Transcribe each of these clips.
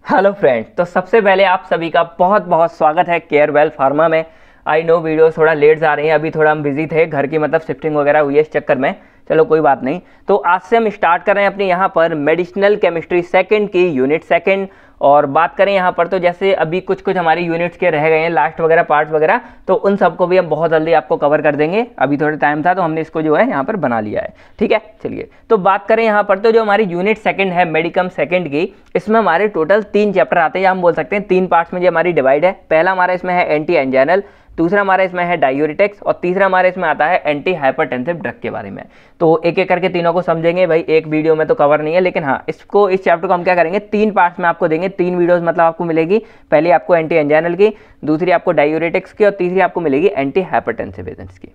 Hello friends, तो सबसे पहले आप सभी का बहुत बहुत स्वागत है केयर वेल फार्मा में। आई नो वीडियो थोड़ा लेट आ रही है, अभी थोड़ा हम बिजी थे, घर की मतलब शिफ्टिंग वगैरह हुई है इस चक्कर में। चलो कोई बात नहीं। तो आज से हम स्टार्ट कर रहे हैं अपनी यहाँ पर मेडिसिनल केमिस्ट्री सेकंड की यूनिट सेकंड। और बात करें यहाँ पर तो जैसे अभी कुछ कुछ हमारी यूनिट्स के रह गए हैं लास्ट वगैरह पार्ट्स वगैरह, तो उन सबको भी हम बहुत जल्दी आपको कवर कर देंगे। अभी थोड़ा टाइम था तो हमने इसको जो है यहाँ पर बना लिया है। ठीक है, चलिए तो बात करें यहाँ पर तो जो हमारी यूनिट सेकंड है मेडिकम सेकंड की, इसमें हमारे टोटल 3 चैप्टर आते हैं, या हम बोल सकते हैं 3 पार्ट्स में जो हमारी डिवाइड है। पहला हमारा इसमें है एंटी एंजाइनल, दूसरा हमारा इसमें है डायूरेटिक्स और तीसरा हमारे इसमें आता है एंटी हाइपरटेंसिव ड्रग के बारे में। तो एक एक करके तीनों को समझेंगे भाई, एक वीडियो में तो कवर नहीं है, लेकिन हाँ इस चैप्टर को हम क्या करेंगे 3 पार्ट्स में आपको देंगे। 3 वीडियोस मतलब आपको मिलेगी, पहली आपको एंटी एंजाइनल की, दूसरी आपको डायूरेटिक्स की और तीसरी आपको मिलेगी एंटी हाइपरटेंसिव एजेंट्स की।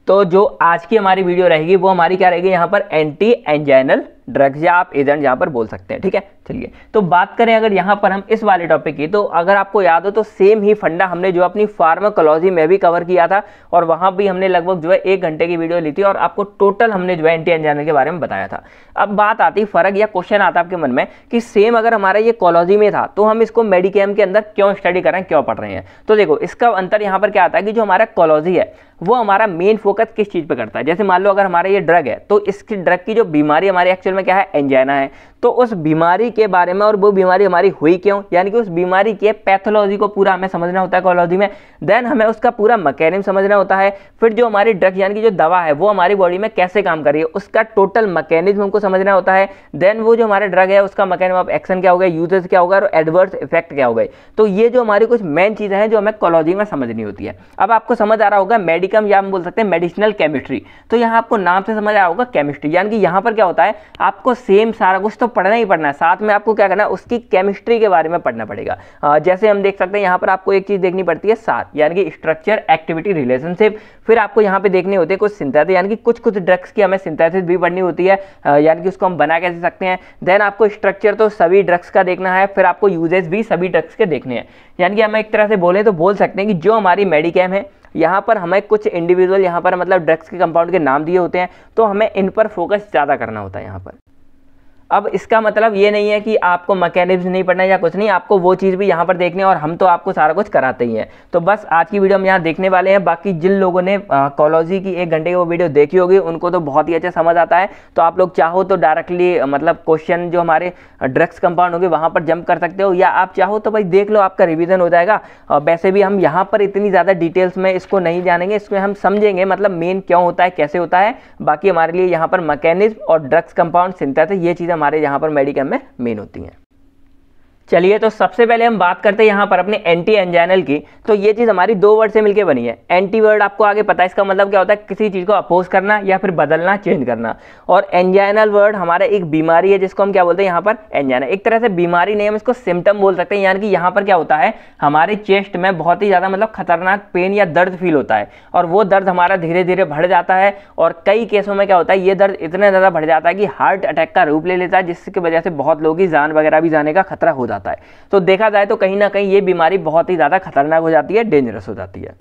तो जो आज की हमारी वीडियो रहेगी वो हमारी क्या रहेगी यहाँ पर एंटी एंजाइनल ड्रग्स, या आप एजेंट यहाँ पर बोल सकते हैं। ठीक है, चलिए तो बात करें अगर यहाँ पर हम इस वाले टॉपिक की, तो अगर आपको याद हो तो सेम ही फंडा हमने जो अपनी फार्माकोलॉजी में भी कवर किया था, और वहाँ भी हमने लगभग जो है 1 घंटे की वीडियो ली थी और आपको टोटल हमने जो है एंटी एंजाइनल के बारे में बताया था। अब बात आती फर्क या क्वेश्चन आता आपके मन में कि सेम अगर हमारा ये कॉलॉजी में था तो हम इसको मेडिकेम के अंदर क्यों स्टडी कर रहे हैं, क्यों पढ़ रहे हैं। तो देखो इसका अंतर यहाँ पर क्या आता है कि जो हमारा कॉलॉजी है वो हमारा मेन फोकस किस चीज़ पे करता है। जैसे मान लो अगर हमारा ये ड्रग है तो इसकी ड्रग की जो बीमारी हमारी एक्चुअल में क्या है, एंजाइना है, तो उस बीमारी के बारे में और वो बीमारी हमारी हुई क्यों, यानी कि उस बीमारी के पैथोलॉजी को पूरा हमें समझना होता है कॉलॉजी में। देन हमें उसका पूरा मैकेनिज्म समझना होता है। फिर जो हमारी ड्रग यानी कि जो दवा है वो हमारी बॉडी में कैसे काम कर रही है उसका टोटल मैकेनिज्म हमको समझना होता है। देन वो जो हमारा ड्रग है उसका मैकेनिज्म ऑफ एक्शन क्या होगा, यूजेस क्या होगा और एडवर्स इफेक्ट क्या होगा। तो ये जो हमारी कुछ मेन चीज़ें हैं जो हमें कॉलॉजी में समझनी होती है। अब आपको समझ आ रहा होगा मेडिकम, या हम बोल सकते हैं मेडिसिनल केमिस्ट्री, तो यहाँ आपको नाम से समझ आ रहा होगा केमिस्ट्री, यानी कि यहाँ पर क्या होता है आपको सेम सारा कुछ तो पढ़ना ही पढ़ना है, साथ में आपको क्या करना है उसकी केमिस्ट्री के बारे में पढ़ना पड़ेगा। जैसे हम देख सकते हैं यहाँ पर आपको एक चीज देखनी पड़ती है साथ, यानी कि स्ट्रक्चर एक्टिविटी रिलेशनशिप। फिर आपको यहाँ पे देखने होते हैं कुछ सिंथेसिस, यानी कि कुछ कुछ ड्रग्स की हमें सिंथेसिस भी पढ़नी होती है, यानी कि उसको हम बना कैसे सकते हैं। देन आपको स्ट्रक्चर तो सभी ड्रग्स का देखना है, फिर आपको यूजेस भी सभी ड्रग्स के देखने हैं। यानी कि हम एक तरह से बोले तो बोल सकते हैं कि जो हमारी मेडिकेम है यहाँ पर हमें कुछ इंडिविजुअल यहाँ पर मतलब ड्रग्स के कंपाउंड के नाम दिए होते हैं, तो हमें इन पर फोकस ज़्यादा करना होता है यहाँ पर। अब इसका मतलब ये नहीं है कि आपको मैकेनिज्म नहीं पढ़ना या कुछ नहीं, आपको वो चीज़ भी यहाँ पर देखनी है और हम तो आपको सारा कुछ कराते ही हैं। तो बस आज की वीडियो हम यहाँ देखने वाले हैं। बाकी जिन लोगों ने कॉलॉजी की 1 घंटे की वो वीडियो देखी होगी उनको तो बहुत ही अच्छा समझ आता है। तो आप लोग चाहो तो डायरेक्टली मतलब क्वेश्चन जो हमारे ड्रग्स कंपाउंड होंगे वहाँ पर जंप कर सकते हो, या आप चाहो तो भाई देख लो, आपका रिविजन हो जाएगा। वैसे भी हम यहाँ पर इतनी ज़्यादा डिटेल्स में इसको नहीं जानेंगे, इसमें हम समझेंगे मतलब मेन क्यों होता है, कैसे होता है। बाकी हमारे लिए यहाँ पर मैकेनिज्म और ड्रग्स कंपाउंड सिंथेसिस ये चीज़ हमारे यहाँ पर मेडिकम में मेन होती हैं। चलिए तो सबसे पहले हम बात करते हैं यहाँ पर अपने एंटी एंजाइनल की। तो ये चीज़ हमारी 2 वर्ड से मिलकर बनी है। एंटी वर्ड आपको आगे पता है इसका मतलब क्या होता है, किसी चीज़ को अपोज करना या फिर बदलना, चेंज करना। और एंजाइनल वर्ड हमारा एक बीमारी है जिसको हम क्या बोलते हैं यहाँ पर एंजाइना। एक तरह से बीमारी नहीं, हम इसको सिम्टम बोल सकते हैं। यानी कि यहाँ पर क्या होता है हमारे चेस्ट में बहुत ही ज़्यादा मतलब खतरनाक पेन या दर्द फील होता है, और वो दर्द हमारा धीरे धीरे बढ़ जाता है। और कई केसों में क्या होता है ये दर्द इतना ज़्यादा बढ़ जाता है कि हार्ट अटैक का रूप ले लेता है, जिसकी वजह से बहुत लोगों की जान वगैरह भी जाने का खतरा हो जाता है। तो देखा जाए तो कहीं ना कहीं ये बीमारी बहुत ही ज्यादा खतरनाक हो जाती है, डेंजरस हो जाती है।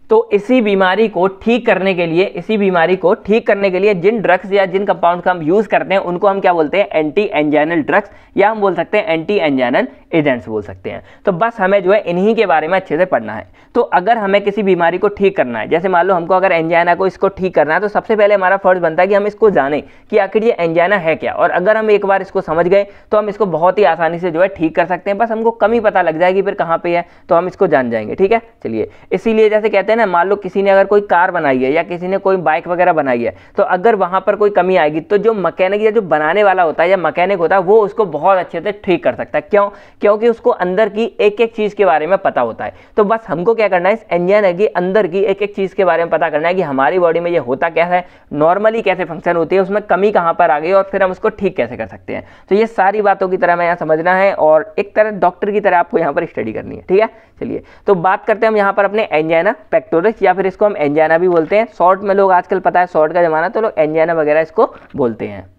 तो इसी बीमारी को ठीक करने के लिए जिन ड्रग्स या जिन कंपाउंड का हम यूज करते हैं उनको हम क्या बोलते हैं, एंटी एंजाइनल ड्रग्स, या हम बोल सकते हैं एंटी एंजाइनल एजेंट्स बोल सकते हैं। तो बस हमें जो है इन्हीं के बारे में अच्छे से पढ़ना है। तो अगर हमें किसी बीमारी को ठीक करना है, जैसे मान लो हमको अगर एंजाइना को इसको ठीक करना है, तो सबसे पहले हमारा फर्ज बनता है कि हम इसको जानें कि आखिर ये एंजाइना है क्या। और अगर हम एक बार इसको समझ गए तो हम इसको बहुत ही आसानी से जो है ठीक कर सकते हैं। बस हमको कमी पता लग जाएगी फिर कहाँ पे है, तो हम इसको जान जाएंगे। ठीक है, चलिए इसीलिए जैसे कहते हैं ना, मान लो किसी ने अगर कोई कार बनाई है या किसी ने कोई बाइक वगैरह बनाई है, तो अगर वहां पर कोई कमी आएगी तो जो मैकेनिक या जो बनाने वाला होता है या मैकेनिक होता है वो उसको बहुत अच्छे से ठीक कर सकता है। क्यों? क्योंकि उसको अंदर की एक एक चीज के बारे में पता होता है। तो बस हमको क्या करना है, इस एंजाइना की अंदर की एक एक चीज के बारे में पता करना है कि हमारी बॉडी में ये होता क्या है, नॉर्मली कैसे फंक्शन होती है, उसमें कमी कहां पर आ गई और फिर हम उसको ठीक कैसे कर सकते हैं। तो ये सारी बातों की तरह मैं यहाँ समझना है और एक तरह डॉक्टर की तरह आपको यहाँ पर स्टडी करनी है। ठीक है, चलिए तो बात करते हैं हम यहाँ पर अपने एंजाइना पेक्टोरिस, या फिर इसको हम एंजाइना भी बोलते हैं। शॉर्ट में लोग आजकल पता है शॉर्ट का जमाना, तो लोग एंजाइना वगैरह इसको बोलते हैं।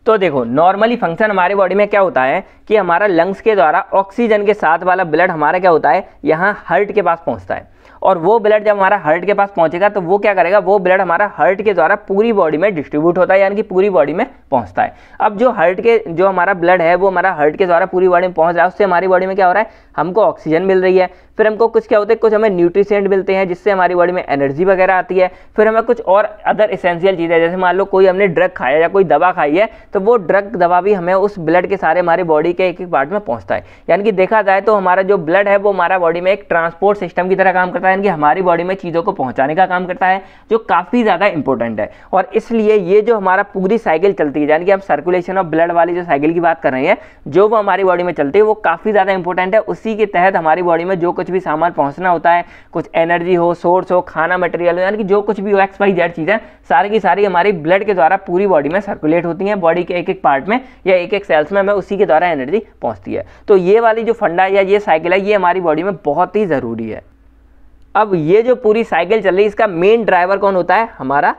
तो देखो नॉर्मली फंक्शन हमारे बॉडी में क्या होता है कि हमारा लंग्स के द्वारा ऑक्सीजन के साथ वाला ब्लड हमारा क्या होता है यहाँ हार्ट के पास पहुंचता है, और वो ब्लड जब हमारा हार्ट के पास पहुंचेगा तो वो क्या करेगा, वो ब्लड हमारा हार्ट के द्वारा पूरी बॉडी में डिस्ट्रीब्यूट होता है, यानी कि पूरी बॉडी में पहुंचता है। अब जो हमारा ब्लड है वो हमारा हार्ट के द्वारा पूरी बॉडी में पहुंच रहा है, उससे हमारी बॉडी में क्या हो रहा है, हमको ऑक्सीजन मिल रही है, फिर हमको कुछ क्या होते हैं, कुछ हमें न्यूट्रिशेंट मिलते हैं जिससे हमारी बॉडी में एनर्जी वगैरह आती है, फिर हमें कुछ और अदर एसेंशियल चीज़ें, जैसे मान लो कोई हमने ड्रग खाया या कोई दवा खाई है तो वो ड्रग दवा भी हमें उस ब्लड के सारे हमारी बॉडी के एक एक पार्ट में पहुंचता है। यानी कि देखा जाए तो हमारा जो ब्लड है वो हमारा बॉडी में एक ट्रांसपोर्ट सिस्टम की तरह काम करता है, यानी कि हमारी बॉडी में चीज़ों को पहुंचाने का काम करता है, जो काफ़ी ज़्यादा इंपॉर्टेंट है। और इसलिए ये जो हमारा पूरी साइकिल चलती है, यानी कि हम सर्कुलेशन ऑफ ब्लड वाली जो साइकिल की बात कर रहे हैं, जो वो हमारी बॉडी में चलती है वो काफ़ी ज़्यादा इंपॉर्टेंट है। उसी के तहत हमारी बॉडी में जो कुछ भी सामान पहुंचना होता है, कुछ एनर्जी हो, सोर्स हो, खाना मटेरियल हो, यानी कि जो कुछ भी हो XYZ चीज़ें सारी की सारी हमारी ब्लड के द्वारा पूरी बॉडी में सर्कुलेट होती हैं, बॉडी के एक एक पार्ट में या एक एक सेल्स में हमें उसी के द्वारा एनर्जी पहुंचती है। तो ये वाली जो फंडा या ये साइकिल है ये हमारी बॉडी में बहुत ही ज़रूरी है। अब ये जो पूरी साइकिल चल रही है इसका मेन ड्राइवर कौन होता है, हमारा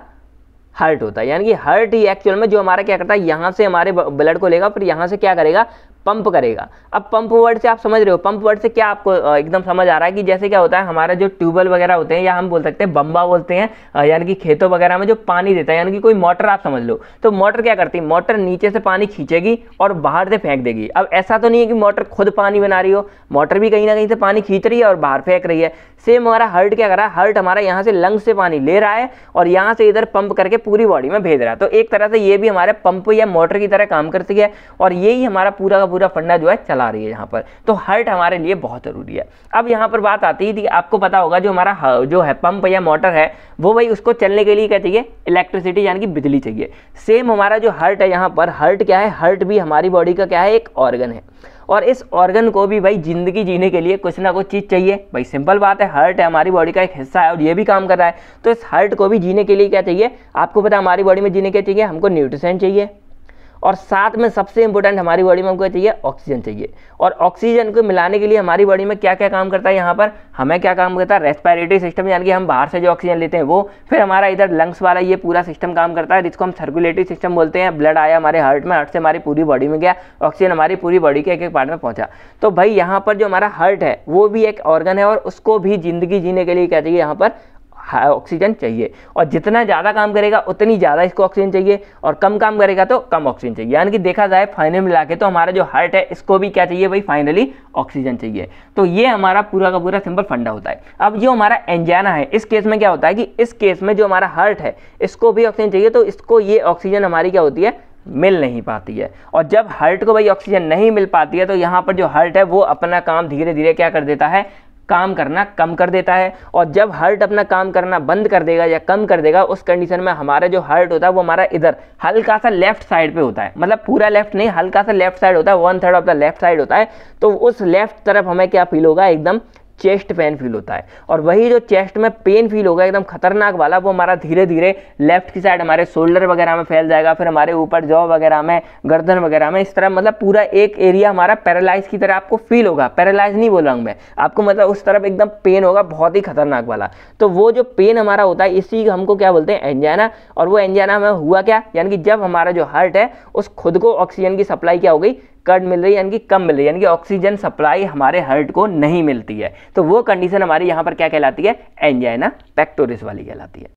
हार्ट होता है। यानी कि हार्ट ही एक्चुअल में जो हमारा क्या करता है, यहाँ से हमारे ब्लड को लेगा, फिर यहाँ से क्या करेगा, पंप करेगा। अब पंप वर्ड से आप समझ रहे हो, पंप वर्ड से क्या आपको एकदम समझ आ रहा है कि जैसे क्या होता है, हमारा जो ट्यूबवेल वगैरह होते हैं या हम बोल सकते हैं बम्बा बोलते हैं, यानी कि खेतों वगैरह में जो पानी देता है, यानी कि कोई मोटर आप समझ लो। तो मोटर क्या करती है, मोटर नीचे से पानी खींचेगी और बाहर से फेंक देगी। अब ऐसा तो नहीं है कि मोटर खुद पानी बना रही हो, मोटर भी कहीं ना कहीं से पानी खींच रही है और बाहर फेंक रही है। सेम हमारा हार्ट क्या कर रहा है, हार्ट हमारा यहाँ से लंग्स से पानी ले रहा है और यहाँ से इधर पंप करके पूरी बॉडी में भेज रहा है। तो एक तरह से ये भी हमारे पंप या मोटर की तरह काम करती है और यही हमारा पूरा का पूरा फंडा जो है चला रही है यहाँ पर। तो हार्ट हमारे लिए बहुत जरूरी है। अब यहाँ पर बात आती है कि आपको पता होगा जो हमारा जो है पंप या मोटर है वो भाई उसको चलने के लिए क्या चाहिए, इलेक्ट्रिसिटी यानी कि बिजली चाहिए। सेम हमारा जो हार्ट है, यहाँ पर हार्ट क्या है, हार्ट भी हमारी बॉडी का क्या है, एक ऑर्गन है और इस ऑर्गन को भी भाई जिंदगी जीने के लिए कुछ ना कुछ चीज़ चाहिए। भाई सिंपल बात है, हार्ट है हमारी बॉडी का एक हिस्सा है और ये भी काम कर रहा है। तो इस हार्ट को भी जीने के लिए क्या चाहिए, आपको पता है हमारी बॉडी में जीने के चाहिए, हमको न्यूट्रिशन चाहिए और साथ में सबसे इंपॉर्टेंट हमारी बॉडी में हमको चाहिए, ऑक्सीजन चाहिए। और ऑक्सीजन को मिलाने के लिए हमारी बॉडी में क्या क्या काम करता है, यहाँ पर हमें क्या काम करता है, रेस्पिरेटरी सिस्टम, यानी कि हम बाहर से जो ऑक्सीजन लेते हैं वो, फिर हमारा इधर लंग्स वाला ये पूरा सिस्टम काम करता है जिसको हम सर्कुलेटरी सिस्टम बोलते हैं। ब्लड आया हमारे हार्ट में, हार्ट से हमारी पूरी बॉडी में गया, ऑक्सीजन हमारी पूरी बॉडी के एक एक पार्ट में पहुंचा। तो भाई यहाँ पर जो हमारा हार्ट है वो भी एक ऑर्गन है और उसको भी जिंदगी जीने के लिए क्या चाहिए, यहाँ पर ऑक्सीजन चाहिए। और जितना ज़्यादा काम करेगा उतनी ज़्यादा इसको ऑक्सीजन चाहिए और कम काम करेगा तो कम ऑक्सीजन चाहिए। यानी कि देखा जाए फाइनल मिला के तो हमारा जो हार्ट है इसको भी क्या चाहिए भाई, फाइनली ऑक्सीजन चाहिए। तो ये हमारा पूरा का पूरा सिंपल फंडा होता है। अब जो हमारा एंजाइना है इस केस में क्या होता है कि इस केस में जो हमारा हार्ट है इसको भी ऑक्सीजन चाहिए, तो इसको ये ऑक्सीजन हमारी क्या होती है, मिल नहीं पाती है। और जब हार्ट को भाई ऑक्सीजन नहीं मिल पाती है तो यहाँ पर जो हार्ट है वो अपना काम धीरे धीरे क्या कर देता है, काम करना कम कर देता है। और जब हार्ट अपना काम करना बंद कर देगा या कम कर देगा, उस कंडीशन में हमारा जो हार्ट होता है वो हमारा इधर हल्का सा लेफ्ट साइड पे होता है, मतलब पूरा लेफ्ट नहीं, हल्का सा लेफ्ट साइड होता है, 1/3 ऑफ द लेफ्ट साइड होता है। तो उस लेफ्ट तरफ हमें क्या फील होगा, एकदम चेस्ट पेन फील होता है। और वही जो चेस्ट में पेन फील होगा एकदम खतरनाक वाला, वो हमारा धीरे धीरे लेफ्ट की साइड हमारे शोल्डर वगैरह में फैल जाएगा, फिर हमारे ऊपर जॉ वगैरह में, गर्दन वगैरह में, इस तरह मतलब पूरा एक एरिया हमारा पैरालाइज की तरह आपको फील होगा। पैरालाइज नहीं बोल रहा हूँ मैं आपको, मतलब उस तरफ एकदम पेन होगा बहुत ही खतरनाक वाला। तो वो जो पेन हमारा होता है इसी हमको क्या बोलते हैं, एंजाइना। और वो एंजाइना में हुआ क्या, यानी कि जब हमारा जो हार्ट है उस खुद को ऑक्सीजन की सप्लाई क्या हो गई, कट मिल रही है, यानी कि कम मिल रही है, यानी कि ऑक्सीजन सप्लाई हमारे हार्ट को नहीं मिलती है। तो वो कंडीशन हमारी यहाँ पर क्या कहलाती है, एंजाइना पेक्टोरिस वाली कहलाती है।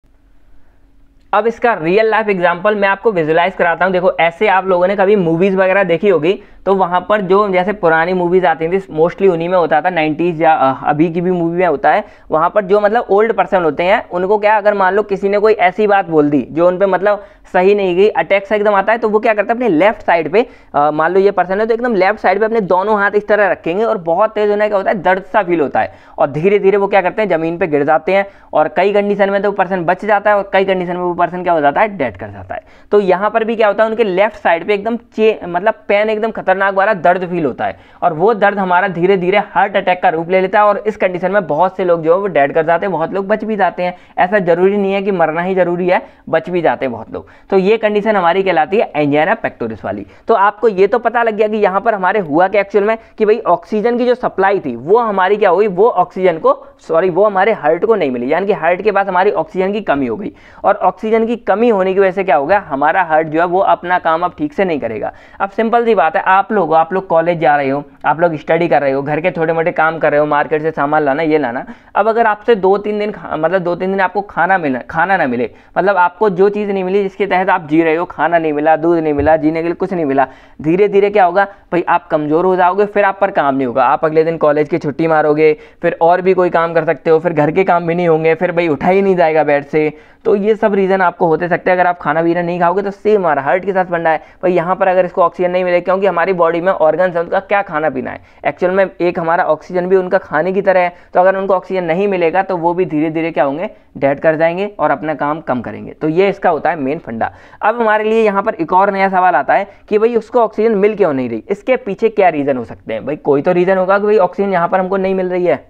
अब इसका रियल लाइफ एग्जांपल मैं आपको विजुलाइज कराता हूँ। देखो ऐसे आप लोगों ने कभी मूवीज़ वगैरह देखी होगी, तो वहाँ पर जो जैसे पुरानी मूवीज़ आती थी मोस्टली उन्हीं में होता था, 90s या अभी की भी मूवी में होता है। वहाँ पर जो मतलब ओल्ड पर्सन होते हैं उनको क्या, अगर मान लो किसी ने कोई ऐसी बात बोल दी जो उन पर मतलब सही नहीं गई, अटैक सा एकदम आता है, तो वो क्या करते हैं अपने लेफ्ट साइड पे, मान लो ये पर्सन है तो एकदम लेफ्ट साइड पे अपने दोनों हाथ इस तरह रखेंगे और बहुत तेज होने का होता है, दर्द सा फील होता है और धीरे धीरे वो क्या करते हैं, जमीन पे गिर जाते हैं। और कई कंडीशन में तो वो पर्सन बच जाता है और कई कंडीशन में वो पर्सन क्या हो जाता है, डेड कर जाता है। तो यहाँ पर भी क्या होता है, उनके लेफ्ट साइड पे एकदम मतलब पेन एकदम खतरनाक वाला दर्द फील होता है और वो दर्द हमारा धीरे धीरे हार्ट अटैक का रूप ले लेता है। और इस कंडीशन में बहुत से लोग जो है वो डेड कर जाते हैं, बहुत लोग बच भी जाते हैं। ऐसा जरूरी नहीं है कि मरना ही जरूरी है, बच भी जाते हैं बहुत लोग। तो ये कंडीशन हमारी कहलाती है एंजाइना पेक्टोरिस वाली। तो आपको ये तो पता लग गया कि यहाँ पर हमारे हुआ क्या एक्चुअल में, कि भाई ऑक्सीजन की जो सप्लाई थी वो हमारी क्या हुई, वो ऑक्सीजन को वो हमारे हार्ट को नहीं मिली, यानी कि हार्ट के पास हमारी ऑक्सीजन की कमी हो गई। और ऑक्सीजन की कमी होने की वजह से क्या होगा, हमारा हार्ट जो है वो अपना काम अब ठीक से नहीं करेगा। अब सिंपल सी बात है, आप लोग कॉलेज जा रहे हो, आप लोग स्टडी कर रहे हो, घर के छोटे मोटे काम कर रहे हो, मार्केट से सामान लाना ये लाना। अब अगर आपसे 2-3 दिन मतलब 2-3 दिन आपको खाना ना मिले, मतलब आपको जो चीज़ नहीं मिली जिसके तहत आप जी रहे हो, खाना नहीं मिला, दूध नहीं मिला, जीने के लिए कुछ नहीं मिला, धीरे धीरे क्या होगा भाई, आप कमज़ोर हो जाओगे, फिर आप पर काम नहीं होगा, आप अगले दिन कॉलेज की छुट्टी मारोगे, फिर और भी कोई काम कर सकते हो, फिर घर के काम भी नहीं होंगे, फिर भाई उठा ही नहीं जाएगा बेड से। तो ये सब रीज़न आपको होते सकते हैं। अगर आप खाना पीना नहीं खाओगे तो सेम हमारा हार्ट के साथ फंडा है भाई, यहाँ पर अगर इसको ऑक्सीजन नहीं मिले, क्योंकि हमारी बॉडी में ऑर्गन्स है, उनका क्या खाना पीना है, एक्चुअल में एक हमारा ऑक्सीजन भी उनका खाने की तरह है। तो अगर उनको ऑक्सीजन नहीं मिलेगा तो वो भी धीरे धीरे क्या होंगे, डेड कर जाएंगे और अपना काम कम करेंगे। तो ये इसका होता है मेन फंडा। अब हमारे लिए यहाँ पर एक और नया सवाल आता है कि भाई उसको ऑक्सीजन मिल क्यों नहीं रही, इसके पीछे क्या रीज़न हो सकते हैं। भाई कोई तो रीज़न होगा कि भाई ऑक्सीजन यहाँ पर हमको नहीं मिल रही है।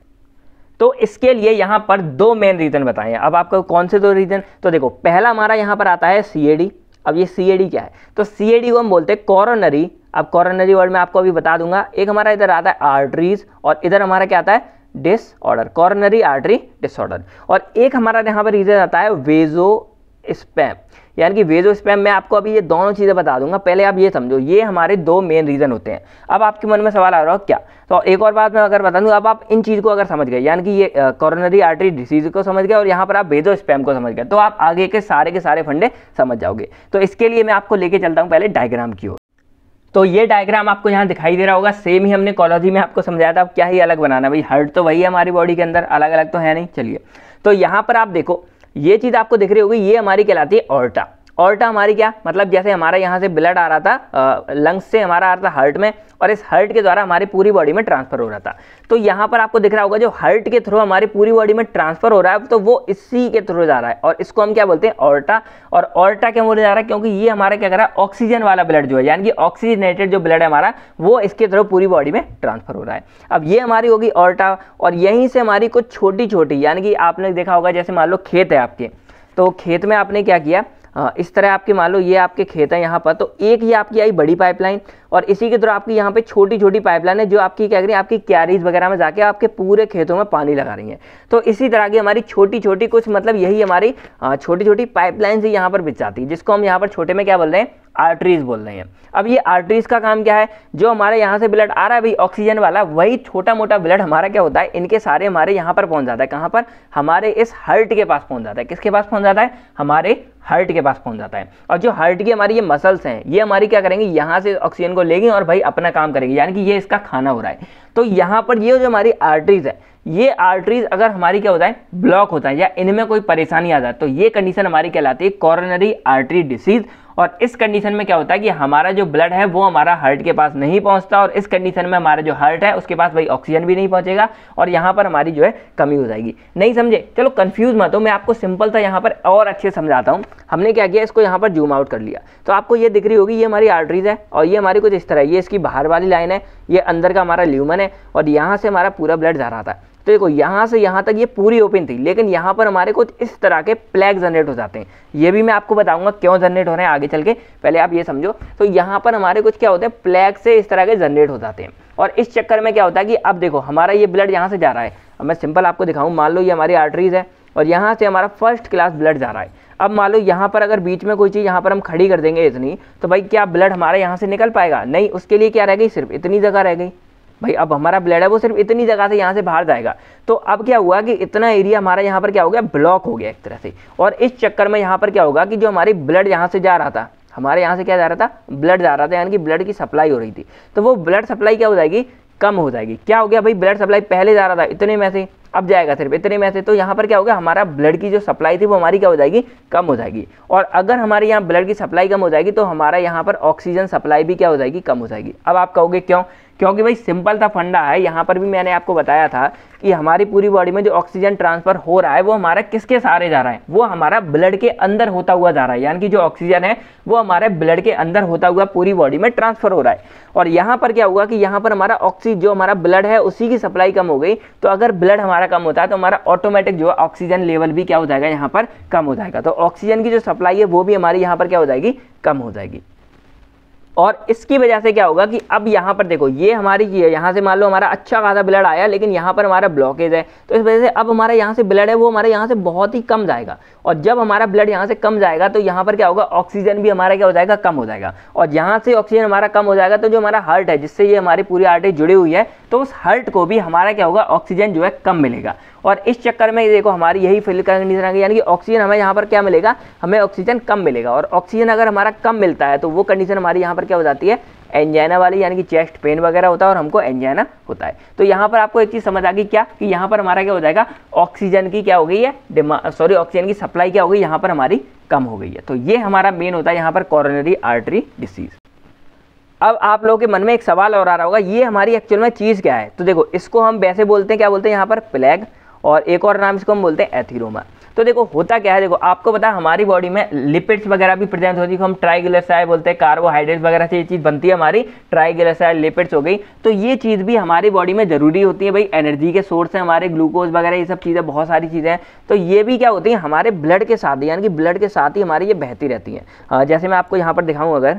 तो इसके लिए यहाँ पर 2 मेन रीज़न बताए हैं। अब आपको कौन से 2 रीज़न, तो देखो पहला हमारा यहाँ पर आता है CAD। अब ये CAD क्या है, तो CAD को हम बोलते हैं कोरोनरी। अब कोरोनरी वर्ड में आपको अभी बता दूंगा। एक हमारा इधर आता है आर्टरीज और इधर हमारा क्या आता है, डिसऑर्डर, कोरोनरी आर्टरी डिसऑर्डर। और एक हमारा यहाँ पर रीज़न आता है वेजो स्पैम, यानी कि वेजो स्पैम। मैं आपको अभी ये दोनों चीज़ें बता दूंगा, पहले आप ये समझो, ये हमारे 2 मेन रीज़न होते हैं। अब आपके मन में सवाल आ रहा हो क्या, तो एक और बात मैं अगर बता दूं, अब आप इन चीज़ को अगर समझ गए, यानी कि ये कोरोनरी आर्टरी डिसीज को समझ गए और यहाँ पर आप वेजो स्पैम को समझ गए, तो आप आगे के सारे फंडे समझ जाओगे। तो इसके लिए मैं आपको लेके चलता हूँ पहले डायग्राम की ओर। तो ये डायग्राम आपको यहाँ दिखाई दे रहा होगा, सेम ही हमने कॉलोजी में आपको समझाया था। अब क्या ही अलग बनाना, भाई हार्ट तो वही है हमारी बॉडी के अंदर, अलग अलग तो है नहीं। चलिए, तो यहाँ पर आप देखो, ये चीज़ आपको दिख रही होगी, ये हमारी कहलाती है ऑर्टा। ऑर्टा हमारी क्या मतलब, जैसे हमारा यहाँ से ब्लड आ रहा था लंग्स से, हमारा आ रहा था हार्ट में, और इस हार्ट के द्वारा हमारी पूरी बॉडी में ट्रांसफर हो रहा था। तो यहाँ पर आपको दिख रहा होगा, जो हार्ट के थ्रू हमारी पूरी बॉडी में ट्रांसफर हो रहा है, तो वो इसी के थ्रू जा रहा है, और इसको हम क्या बोलते हैं, ऑर्टा। और ऑर्टा क्यों बोला जा रहा है, क्योंकि ये हमारा क्या कर रहा है, ऑक्सीजन वाला ब्लड जो है, यानी कि ऑक्सीजनेटेड जो ब्लड है हमारा, वो इसके थ्रू पूरी बॉडी में ट्रांसफर हो रहा है। अब ये हमारी होगी ऑर्टा, और यहीं से हमारी कुछ छोटी छोटी, यानी कि आपने देखा होगा, जैसे मान लो खेत है आपके, तो खेत में आपने क्या किया, इस तरह आपके मान लो ये आपके खेत है यहाँ पर, तो एक ये आपकी आई बड़ी पाइपलाइन, और इसी के थ्रू आपकी यहाँ पे छोटी छोटी पाइपलाइन है, जो आपकी क्या करें, आपकी क्यारीज वगैरह में जाके आपके पूरे खेतों में पानी लगा रही हैं। तो इसी तरह की हमारी छोटी छोटी कुछ, मतलब यही हमारी छोटी छोटी पाइपलाइन से यहाँ पर बिछ जाती है, जिसको हम यहाँ पर छोटे में क्या बोल रहे हैं, आर्टरीज बोल रहे हैं। अब ये आर्टरीज का काम क्या है, जो हमारे यहाँ से ब्लड आ रहा है भाई ऑक्सीजन वाला, वही छोटा मोटा ब्लड हमारा क्या होता है, इनके सारे हमारे यहाँ पर पहुँच जाता है। कहाँ पर, हमारे इस हार्ट के पास पहुँच जाता है। किसके पास पहुँच जाता है, हमारे हार्ट के पास पहुँच जाता है। और जो हार्ट की हमारी ये मसल्स हैं, ये हमारी क्या करेंगी, यहाँ से ऑक्सीजन को लेंगी और भाई अपना काम करेंगी, यानी कि ये इसका खाना हो रहा है। तो यहाँ पर ये जो हमारी आर्टरीज है, ये आर्टरीज अगर हमारी क्या होता है, ब्लॉक होता है, या इनमें कोई परेशानी आ जाए, तो ये कंडीशन हमारी कहलाती है कोरोनरी आर्टरी डिसीज। और इस कंडीशन में क्या होता है कि हमारा जो ब्लड है वो हमारा हार्ट के पास नहीं पहुंचता, और इस कंडीशन में हमारा जो हार्ट है उसके पास भाई ऑक्सीजन भी नहीं पहुंचेगा, और यहाँ पर हमारी जो है कमी हो जाएगी। नहीं समझे, चलो कंफ्यूज मत हो, मैं आपको सिंपल सा यहाँ पर और अच्छे समझाता हूँ। हमने क्या किया, इसको यहाँ पर जूम आउट कर लिया, तो आपको ये दिख रही होगी, ये हमारी आर्टरीज है, और ये हमारी कुछ इस तरह, ये इसकी बाहर वाली लाइन है, ये अंदर का हमारा ल्यूमन है, और यहाँ से हमारा पूरा ब्लड जा रहा था। तो देखो यहाँ से यहाँ तक ये पूरी ओपन थी, लेकिन यहाँ पर हमारे कुछ इस तरह के प्लेग जनरेट हो जाते हैं। ये भी मैं आपको बताऊंगा क्यों जनरेट हो रहे हैं आगे चल के, पहले आप ये समझो। तो यहाँ पर हमारे कुछ क्या होते हैं, प्लेग से इस तरह के जनरेट हो जाते हैं, और इस चक्कर में क्या होता है कि अब देखो हमारा ये ब्लड यहाँ से जा रहा है। अब मैं सिंपल आपको दिखाऊँ, मान लो ये हमारी आर्टरीज है, और यहाँ से हमारा फर्स्ट क्लास ब्लड जा रहा है। अब मान लो यहाँ पर अगर बीच में कोई चीज़ यहाँ पर हम खड़ी कर देंगे इतनी, तो भाई क्या ब्लड हमारे यहाँ से निकल पाएगा, नहीं। उसके लिए क्या रह गई, सिर्फ इतनी जगह रह गई भाई। अब हमारा ब्लड है वो सिर्फ इतनी जगह से यहाँ से बाहर जाएगा। तो अब क्या हुआ कि इतना एरिया हमारा यहाँ पर क्या हो गया, ब्लॉक हो गया एक तरह से। और इस चक्कर में यहाँ पर क्या होगा कि जो हमारी ब्लड यहाँ से जा रहा था, हमारे यहाँ से क्या जा रहा था, ब्लड जा रहा था, यानी कि ब्लड की सप्लाई हो रही थी, तो वो ब्लड सप्लाई क्या हो जाएगी, कम हो जाएगी। क्या हो गया भाई, ब्लड सप्लाई पहले जा रहा था इतने में से, अब जाएगा सिर्फ इतने में से। तो यहाँ पर क्या होगा, हमारा ब्लड की जो सप्लाई थी वो हमारी क्या हो जाएगी, कम हो जाएगी। और अगर हमारे यहाँ ब्लड की सप्लाई कम हो जाएगी, तो हमारा यहाँ पर ऑक्सीजन सप्लाई भी क्या हो जाएगी, कम हो जाएगी। अब आप कहोगे क्यों, क्योंकि भाई सिंपल सा फंडा है, यहाँ पर भी मैंने आपको बताया था कि हमारी पूरी बॉडी में जो ऑक्सीजन ट्रांसफर हो रहा है वो हमारा किसके सहारे जा रहा है, वो हमारा ब्लड के अंदर होता हुआ जा रहा है, यानी कि जो ऑक्सीजन है वो हमारे ब्लड के अंदर होता हुआ पूरी बॉडी में ट्रांसफर हो रहा है। और यहाँ पर क्या हुआ कि यहाँ पर हमारा ऑक्सीजन, जो हमारा ब्लड है उसी की सप्लाई कम हो गई। तो अगर ब्लड हमारा कम होता है तो हमारा ऑटोमेटिक जो ऑक्सीजन लेवल भी क्या हो जाएगा, यहाँ पर कम हो जाएगा। तो ऑक्सीजन की जो सप्लाई है वो भी हमारी यहाँ पर क्या हो जाएगी, कम हो जाएगी। और इसकी वजह से क्या होगा कि अब यहाँ पर देखो ये हमारी यहाँ से मान लो हमारा अच्छा खासा ब्लड आया, लेकिन यहाँ पर हमारा ब्लॉकेज है, तो इस वजह से अब हमारा यहाँ से ब्लड है वो हमारे यहाँ से बहुत ही कम जाएगा। और जब हमारा ब्लड यहाँ से कम जाएगा तो यहाँ पर क्या होगा, ऑक्सीजन भी हमारा क्या हो जाएगा, कम हो जाएगा। और यहाँ से ऑक्सीजन हमारा कम हो जाएगा तो जो हमारा हार्ट है जिससे ये हमारी पूरी आर्टरी जुड़ी हुई है, तो उस हार्ट को भी हमारा क्या होगा, ऑक्सीजन जो है कम मिलेगा। और इस चक्कर में देखो हमारी यही फिल कंडीशन आ गई, यानी कि ऑक्सीजन हमें यहाँ पर क्या मिलेगा, हमें ऑक्सीजन कम मिलेगा। और ऑक्सीजन अगर हमारा कम मिलता है तो वो कंडीशन हमारी यहाँ पर क्या हो जाती है, एंजाइना वाली, यानी कि चेस्ट पेन वगैरह होता है और हमको एंजाइना होता है। तो यहाँ पर आपको एक चीज़ समझ आ गई क्या, कि यहाँ पर हमारा क्या हो जाएगा, ऑक्सीजन की क्या हो गई है, ऑक्सीजन की सप्लाई क्या हो गई, यहाँ पर हमारी कम हो गई है। तो ये हमारा मेन होता है यहाँ पर कोरोनरी आर्टरी डिसीज। अब आप लोगों के मन में एक सवाल और आ रहा होगा, ये हमारी एक्चुअल में चीज़ क्या है। तो देखो इसको हम वैसे बोलते हैं, क्या बोलते हैं यहाँ पर, प्लेग, और एक और नाम इसको हम बोलते हैं एथीरोमा। तो देखो होता क्या है, देखो आपको पता है हमारी बॉडी में लिपिड्स वगैरह भी प्रेजेंट होती है, हम ट्राइग्लिसराइड बोलते हैं, कार्बोहाइड्रेट्स वगैरह से ये चीज़ बनती है हमारी, ट्राइग्लिसराइड लिपिड्स हो गई। तो ये चीज़ भी हमारी बॉडी में जरूरी होती है भाई, एनर्जी के सोर्स है हमारे, ग्लूकोज वगैरह ये सब चीज़ें, बहुत सारी चीज़ें हैं। तो ये भी क्या होती है हमारे ब्लड के साथ, यानी कि ब्लड के साथ ही हमारी ये बहती रहती हैं। जैसे मैं आपको यहाँ पर दिखाऊँ अगर,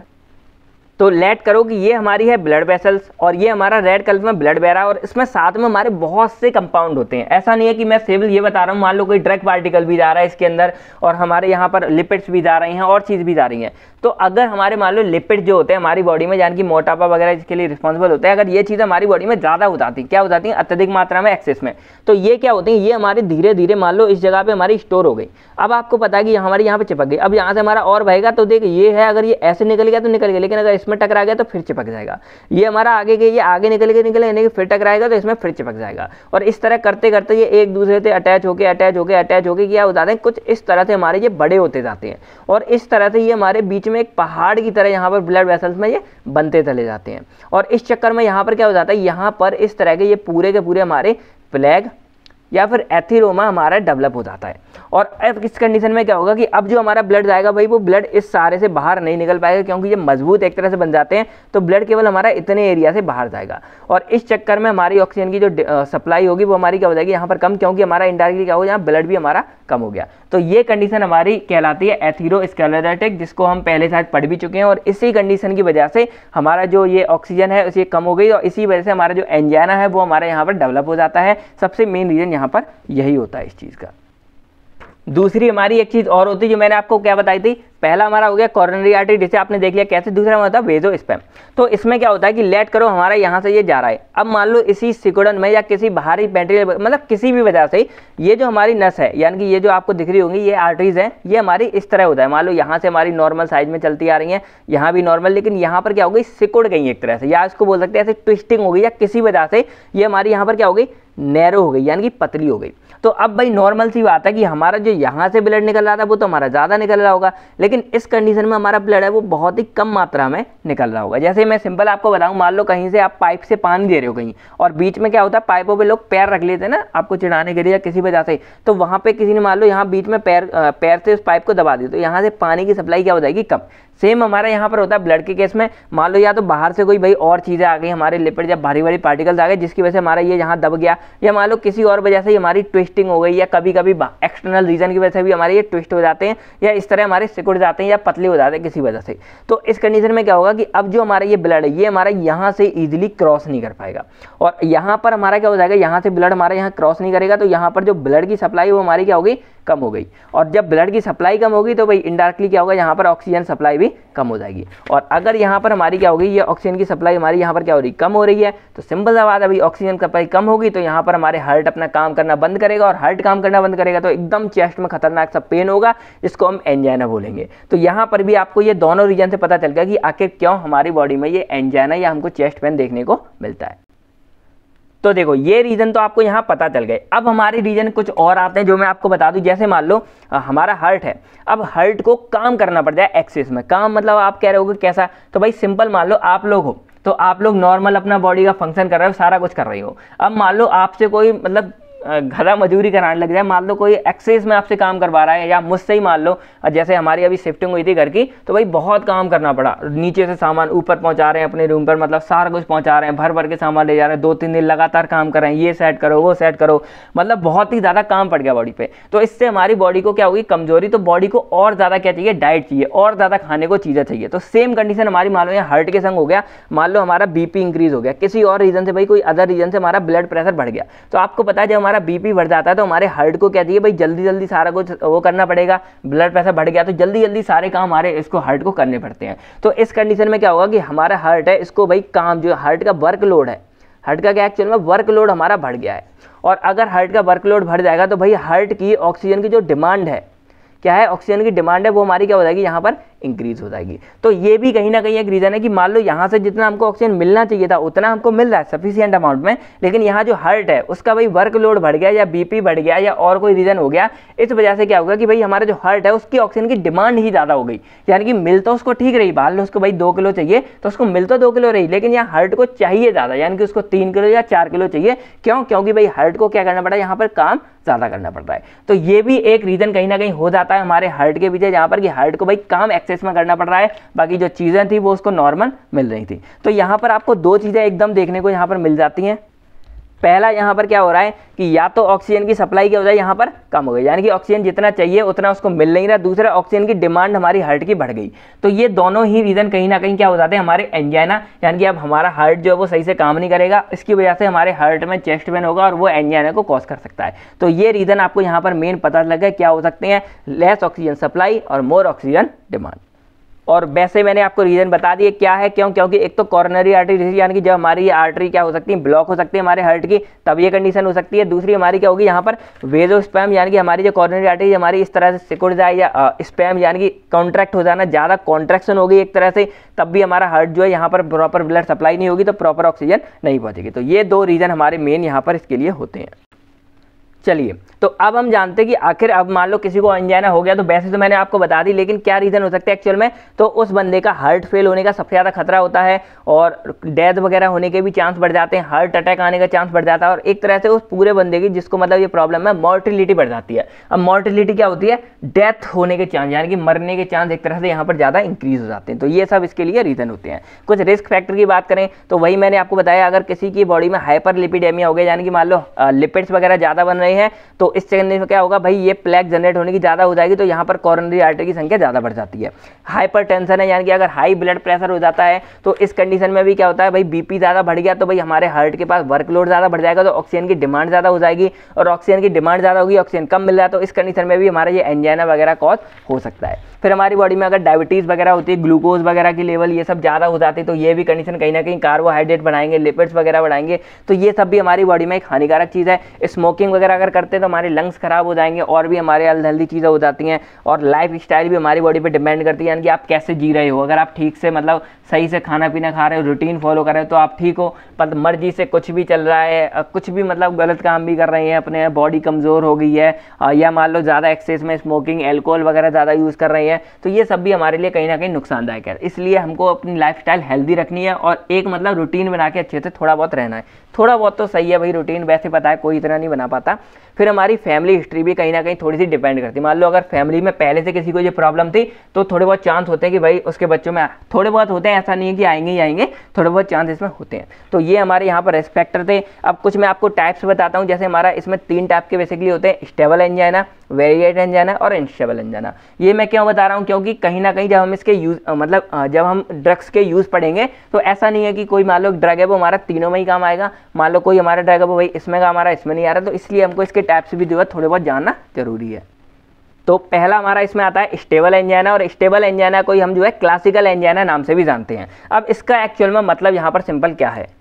तो लेट करो कि ये हमारी है ब्लड वेसल्स, और ये हमारा रेड कलर में ब्लड बह रहा है, और इसमें साथ में हमारे बहुत से कंपाउंड होते हैं। ऐसा नहीं है कि मैं सिर्फ ये बता रहा हूँ, मान लो कोई ड्रग पार्टिकल भी जा रहा है इसके अंदर, और हमारे यहाँ पर लिपिड्स भी जा रही हैं और चीज़ भी जा रही हैं। तो अगर हमारे मान लो लिपिड जो होते हैं हमारी बॉडी में, यानी कि मोटापा वगैरह जिसके लिए रिस्पॉन्सिबल होता है, अगर ये चीज़ हमारी बॉडी में ज़्यादा हो जाती है, क्या हो जाती है, अत्यधिक मात्रा में, एक्सेस में, तो ये क्या होती है, ये हमारे धीरे धीरे मान लो इस जगह पे हमारी स्टोर हो गई। अब आपको पता है कि हमारी यहाँ पे चिपक गई, अब यहाँ से हमारा और बहेगा, तो देख ये है, अगर ये ऐसे निकल गया तो निकल गया, लेकिन अगर इसमें टकरा गया तो फिर चिपक जाएगा। ये हमारा आगे गई, ये आगे निकल यानी कि फिर टकराएगा तो इसमें फिर चिपक जाएगा। और इस तरह करते करते ये एक दूसरे से अटैच होके क्या हो जाते हैं, कुछ इस तरह से हमारे ये बड़े होते जाते हैं, और इस तरह से ये हमारे बीच में एक पहाड़ की तरह यहाँ पर ब्लड वेसल्स में ये बनते चले जाते हैं। और इस चक्कर में यहाँ पर क्या हो जाता है, यहाँ पर इस तरह के ये पूरे के पूरे हमारे प्लेग या फिर एथीरोमा हमारा डेवलप हो जाता है। और अब इस कंडीशन में क्या होगा कि अब जो हमारा ब्लड जाएगा भाई, वो ब्लड इस सारे से बाहर नहीं निकल पाएगा, क्योंकि ये मजबूत एक तरह से बन जाते हैं, तो ब्लड केवल हमारा इतने एरिया से बाहर जाएगा। और इस चक्कर में हमारी ऑक्सीजन की जो सप्लाई होगी वो हमारी क्या हो जाएगी, यहाँ पर कम, क्योंकि हमारा इनडायरेक्टली क्या होगा, यहाँ ब्लड भी हमारा कम हो गया। तो ये कंडीशन हमारी कहलाती है एथीरोस्क्लेरोटिक, जिसको हम पहले शायद पढ़ भी चुके हैं। और इसी कंडीशन की वजह से हमारा जो ये ऑक्सीजन है उसे कम हो गई, और इसी वजह से हमारा जो एंजाइना है वो हमारे यहाँ पर डेवलप हो जाता है। सबसे मेन रीजन यहाँ पर यही होता है इस चीज़ का। दूसरी हमारी एक चीज़ और होती है जो मैंने आपको क्या बताई थी, पहला हमारा हो गया कोरोनरी आर्टरी, जिसे आपने देख लिया कैसे। दूसरा होता है वेजोस्पैम। तो इसमें क्या होता है कि लेट करो हमारा यहाँ से ये जा रहा है, अब मान लो इसी सिकुड़न में या किसी बाहरी मटेरियल, मतलब किसी भी वजह से ये जो हमारी नस है, यानी कि ये जो आपको दिख रही होंगी ये आर्टरीज है, ये हमारी इस तरह होता है, मान लो यहाँ से हमारी नॉर्मल साइज में चलती आ रही है, यहाँ भी नॉर्मल, लेकिन यहाँ पर क्या हो गई, सिकुड़ गई एक तरह से, या इसको बोल सकते हैं ऐसे ट्विस्टिंग हो गई, या किसी वजह से ये हमारी यहाँ पर क्या हो गई, नैरो हो गई, यानी कि पतली हो गई। तो अब भाई नॉर्मल सी बात है कि हमारा जो यहाँ से ब्लड निकल रहा था वो तो हमारा ज़्यादा निकल रहा होगा, लेकिन इस कंडीशन में हमारा ब्लड है वो बहुत ही कम मात्रा में निकल रहा होगा। जैसे मैं सिंपल आपको बताऊं, मान लो कहीं से आप पाइप से पानी दे रहे हो कहीं, और बीच में क्या होता है, पाइपों पे लोग पैर रख लेते हैं ना आपको चिढ़ाने के लिए या किसी वजह से, तो वहाँ पे किसी ने मान लो यहाँ बीच में पैर से उस पाइप को दबा दिया, तो यहाँ से पानी की सप्लाई क्या हो जाएगी, कम। सेम हमारा यहाँ पर होता है ब्लड के केस में, मान लो या तो बाहर से कोई भाई और चीज़ें आ गई, हमारे लिपिड या भारी भारी पार्टिकल्स आ गए, जिसकी वजह से हमारा ये यहाँ दब गया, या मान लो किसी और वजह से हमारी ट्विस्टिंग हो गई, या कभी कभी एक्सटर्नल रीजन की वजह से भी हमारे ये ट्विस्ट हो जाते हैं, या इस तरह हमारे सिकुड़ जाते हैं या पतले हो जाते हैं किसी वजह से। तो इस कंडीशन में क्या होगा कि अब जो हमारा ये ब्लड है ये हमारा यहाँ से ईजिली क्रॉस नहीं कर पाएगा, और यहाँ पर हमारा क्या हो जाएगा, यहाँ से ब्लड हमारा यहाँ क्रॉस नहीं करेगा, तो यहाँ पर जो ब्लड की सप्लाई वो हमारी क्या होगी, कम हो गई। और जब ब्लड की सप्लाई कम होगी तो भाई इनडायरेक्टली क्या होगा, यहाँ पर ऑक्सीजन सप्लाई भी कम हो जाएगी। और अगर यहाँ पर हमारी क्या होगी, ये ऑक्सीजन की सप्लाई हमारी यहाँ पर क्या हो रही, कम हो रही है, तो सिंपल सा बात है भाई, ऑक्सीजन सप्लाई कम होगी तो यहाँ पर हमारे हार्ट अपना काम करना बंद करेगा, और हार्ट काम करना बंद करेगा तो एकदम चेस्ट में खतरनाक सा पेन होगा, जिसको हम एंजाइना बोलेंगे। तो यहाँ पर भी आपको ये दोनों रीजन से पता चल गया कि आखिर क्यों हमारी बॉडी में ये एंजाइना या हमको चेस्ट पेन देखने को मिलता है। तो देखो ये रीजन तो आपको यहाँ पता चल गए। अब हमारे रीजन कुछ और आते हैं जो मैं आपको बता दूं। जैसे मान लो हमारा हार्ट है, अब हार्ट को काम करना पड़ जाए एक्सेस में, काम मतलब आप कह रहे हो कैसा, तो भाई सिंपल मान लो आप लोग हो, तो आप लोग नॉर्मल अपना बॉडी का फंक्शन कर रहे हो, सारा कुछ कर रहे हो। अब मान लो आपसे कोई मतलब गधा मजदूरी कराने लग जाए, मान लो कोई एक्सेस में आपसे काम करवा रहा है, या मुझसे ही मान लो जैसे हमारी अभी शिफ्टिंग हुई थी घर की, तो भाई बहुत काम करना पड़ा, नीचे से सामान ऊपर पहुंचा रहे हैं अपने रूम पर, मतलब सारा कुछ पहुंचा रहे हैं, भर भर के सामान ले जा रहे हैं, 2-3 दिन लगातार काम कर रहे हैं, ये सेट करो वो सेट करो, मतलब बहुत ही ज़्यादा काम पड़ गया बॉडी पे। तो इससे हमारी बॉडी को क्या होगी, कमजोरी। तो बॉडी को और ज़्यादा क्या चाहिए, डाइट चाहिए, और ज़्यादा खाने को चीज़ें चाहिए। तो सेम कंडीशन हमारी मान लो यहाँ हार्ट के संग हो गया, मान लो हमारा बीपी इंक्रीज हो गया, किसी और रीजन से, भाई कोई अदर रीजन से हमारा ब्लड प्रेशर बढ़ गया। तो आपको पता है जब हमारा बीपी बढ़ जाता है तो हमारे हार्ट को क्या चाहिए, भाई जल्दी जल्दी सारा कुछ वो करना पड़ेगा, ब्लड प्रेशर बढ़ गया तो जल्दी जल्दी सारे काम हमारे इसको हार्ट को करने पड़ते हैं। तो इस कंडीशन में क्या होगा कि हमारा हार्ट है, इसको भाई काम जो हार्ट का वर्कलोड है, हार्ट का क्या एक्चुअल में वर्कलोड हमारा बढ़ गया है। और अगर हार्ट का वर्कलोड बढ़ जाएगा तो भाई हार्ट की ऑक्सीजन की जो डिमांड है, क्या है, ऑक्सीजन की डिमांड है, वो हमारी क्या हो जाएगी, यहाँ पर इंक्रीज हो जाएगी। तो ये भी कहीं ना कहीं एक रीजन है कि मान लो यहाँ से जितना हमको ऑक्सीजन मिलना चाहिए था उतना हमको मिल रहा है सफिशिएंट अमाउंट में, लेकिन यहाँ जो हार्ट है उसका भाई वर्कलोड बढ़ गया, या बीपी बढ़ गया, या और कोई रीजन हो गया, इस वजह से क्या होगा कि भाई हमारा जो हार्ट है उसकी ऑक्सीजन की डिमांड ही ज़्यादा हो गई। यानी कि मिल तो उसको ठीक रही, मान लो उसको भाई 2 किलो चाहिए तो उसको मिल तो 2 किलो रही, लेकिन यहाँ हार्ट को चाहिए ज़्यादा, यानी कि उसको 3 किलो या 4 किलो चाहिए। क्यों? क्योंकि भाई हार्ट को क्या करना पड़ा है, यहाँ पर काम ज़्यादा करना पड़ता है। तो ये भी एक रीज़न कहीं ना कहीं हो जाता है हमारे हार्ट के पीछे, जहाँ पर कि हार्ट को भाई काम एक्सेस में करना पड़ रहा है, बाकी जो चीज़ें थी वो उसको नॉर्मल मिल रही थी। तो यहाँ पर आपको 2 चीज़ें एकदम देखने को यहाँ पर मिल जाती हैं। पहला यहाँ पर क्या हो रहा है कि या तो ऑक्सीजन की सप्लाई क्या हो जाए यहाँ पर कम हो गई, यानी कि ऑक्सीजन जितना चाहिए उतना उसको मिल नहीं रहा। दूसरा, ऑक्सीजन की डिमांड हमारी हार्ट की बढ़ गई। तो ये दोनों ही रीज़न कहीं ना कहीं क्या हो जाते हैं, हमारे एंजाइना, यानी कि अब हमारा हार्ट जो है वो सही से काम नहीं करेगा, इसकी वजह से हमारे हार्ट में चेस्ट पेन होगा और वो एंजाइना को कॉज कर सकता है। तो ये रीज़न आपको यहाँ पर मेन पता लगा क्या हो सकते हैं, लेस ऑक्सीजन सप्लाई और मोर ऑक्सीजन डिमांड। और वैसे मैंने आपको रीज़न बता दिए क्या है, क्यों, क्योंकि एक तो कॉर्नरी आर्टरी डिजीज, यानी कि जब हमारी ये आर्टरी क्या हो सकती है, ब्लॉक हो सकती है हमारे हार्ट की, तब ये कंडीशन हो सकती है। दूसरी हमारी क्या होगी, यहाँ पर वेजोस्पैम, यानी कि हमारी जो कॉर्नरी आर्टरी हमारी इस तरह से सिकुड़ जाए, या स्पैम यानी कि कॉन्ट्रैक्ट हो जाना, ज़्यादा कॉन्ट्रैक्शन होगी एक तरह से, तब भी हमारा हार्ट जो है यहाँ पर प्रॉपर ब्लड सप्लाई नहीं होगी, तो प्रॉपर ऑक्सीजन नहीं पहुँचेगी। तो ये 2 रीज़न हमारे मेन यहाँ पर इसके लिए होते हैं। चलिए, तो अब हम जानते हैं कि आखिर अब मान लो किसी को एंजाइना हो गया, तो वैसे तो मैंने आपको बता दी, लेकिन क्या रीज़न हो सकता है एक्चुअल में, तो उस बंदे का हार्ट फेल होने का सबसे ज़्यादा खतरा होता है, और डेथ वगैरह होने के भी चांस बढ़ जाते हैं, हार्ट अटैक आने का चांस बढ़ जाता है, और एक तरह से उस पूरे बंदे की जिसको मतलब ये प्रॉब्लम है, मॉर्टिलिटी बढ़ जाती है। अब मॉर्टिलिटी क्या होती है, डेथ होने के चांस, यानी कि मरने के चांस एक तरह से यहाँ पर ज़्यादा इंक्रीज हो जाते हैं। तो ये सब इसके लिए रीज़न होते हैं। कुछ रिस्क फैक्टर की बात करें तो वही मैंने आपको बताया, अगर किसी की बॉडी में हाइपरलिपिडेमिया हो गया, यानी कि मान लो लिपिड्स वगैरह ज़्यादा बन रहे हैं, तो इस सेकंड में क्या होगा भाई, ये प्लेक जनरेट होने की ज़्यादा हो जाएगी, तो यहाँ पर कॉरोनरी आर्टरी की संख्या ज़्यादा बढ़ जाती है। हाइपरटेंशन है, यानी कि अगर हाई ब्लड प्रेशर हो जाता है, तो इस कंडीशन में भी क्या होता है भाई, बीपी ज़्यादा बढ़ गया तो भाई हमारे हार्ट के पास वर्कलोड ज़्यादा बढ़ जाएगा, तो ऑक्सीजन की डिमांड ज़्यादा हो जाएगी, और ऑक्सीजन की डिमांड ज़्यादा होगी, ऑक्सीजन कम मिल रहा है, तो इस कंडीशन में भी हमारा ये एंजाइना वगैरह कॉज हो सकता है। फिर हमारी बॉडी में अगर डायबिटीज़ वगैरह होती है, ग्लूकोज वगैरह की लेवल ये सब ज़्यादा हो जाती है, तो ये भी कंडीशन कहीं ना कहीं कार्बोहाइड्रेट बढ़ाएंगे, लिपिड्स वगैरह बढ़ाएंगे, तो ये सब भी हमारी बॉडी में एक हानिकारक चीज़ है। स्मोकिंग वगैरह अगर करते हैं तो हमारे लंग्स खराब हो जाएंगे, और भी हमारे अनहेल्दी चीज़ें हो जाती हैं। और लाइफ स्टाइल भी हमारी बॉडी पे डिपेंड करती है, यानी कि आप कैसे जी रहे हो। अगर आप ठीक से मतलब सही से खाना पीना खा रहे हो, रूटीन फॉलो कर रहे हो, तो आप ठीक हो, पर मर्जी से कुछ भी चल रहा है, कुछ भी मतलब गलत काम भी कर रहे हैं, अपने बॉडी कमज़ोर हो गई है, या मान लो ज़्यादा एक्सेस में स्मोकिंग, एल्कोहल वगैरह ज़्यादा यूज़ कर रहे हैं, तो ये सब भी हमारे लिए कहीं ना कहीं नुकसानदायक है। इसलिए हमको अपनी लाइफस्टाइल हेल्दी रखनी है, और एक मतलब रूटीन बना के अच्छे से थोड़ा बहुत रहना है। थोड़ा बहुत तो सही है भाई, रूटीन वैसे पता है कोई इतना नहीं बना पाता। फिर हमारी फैमिली हिस्ट्री भी कहीं ना कहीं थोड़ी सी डिपेंड करती है। मान लो अगर फैमिली में पहले से किसी को ये प्रॉब्लम थी, तो थोड़े बहुत चांस होते हैं कि भाई उसके बच्चों में, थोड़े बहुत होते हैं, ऐसा नहीं है कि आएंगे ही आएंगे, थोड़े बहुत चांस इसमें होते हैं। तो ये हमारे यहाँ पर रिस्क फैक्टर थे। अब कुछ मैं आपको टाइप्स बताता हूँ, जैसे हमारा इसमें 3 टाइप के बेसिकली होते हैं, स्टेबल एंजाइना, वेरिएट एंजाइना और इनस्टेबल एंजाइना। ये मैं क्यों बता रहा हूँ, क्योंकि कहीं ना कहीं जब हम इसके यूज मतलब जब हम ड्रग्स के यूज़ पढ़ेंगे, तो ऐसा नहीं है कि कोई मान लो ड्रग है वो हमारा तीनों में ही काम आएगा, मान लो कोई हमारा ड्रग है वो भाई इसमें काम आ रहा है, इसमें नहीं आ रहा, तो इसलिए हमको इसके टाइप्स भी जो है थोड़े बहुत जानना जरूरी है। तो पहला हमारा इसमें आता है स्टेबल एंजाइना, और स्टेबल एंजाइना को हम जो है क्लासिकल एंजाइना नाम से भी जानते हैं। अब इसका एक्चुअल में मतलब यहाँ पर सिंपल क्या है,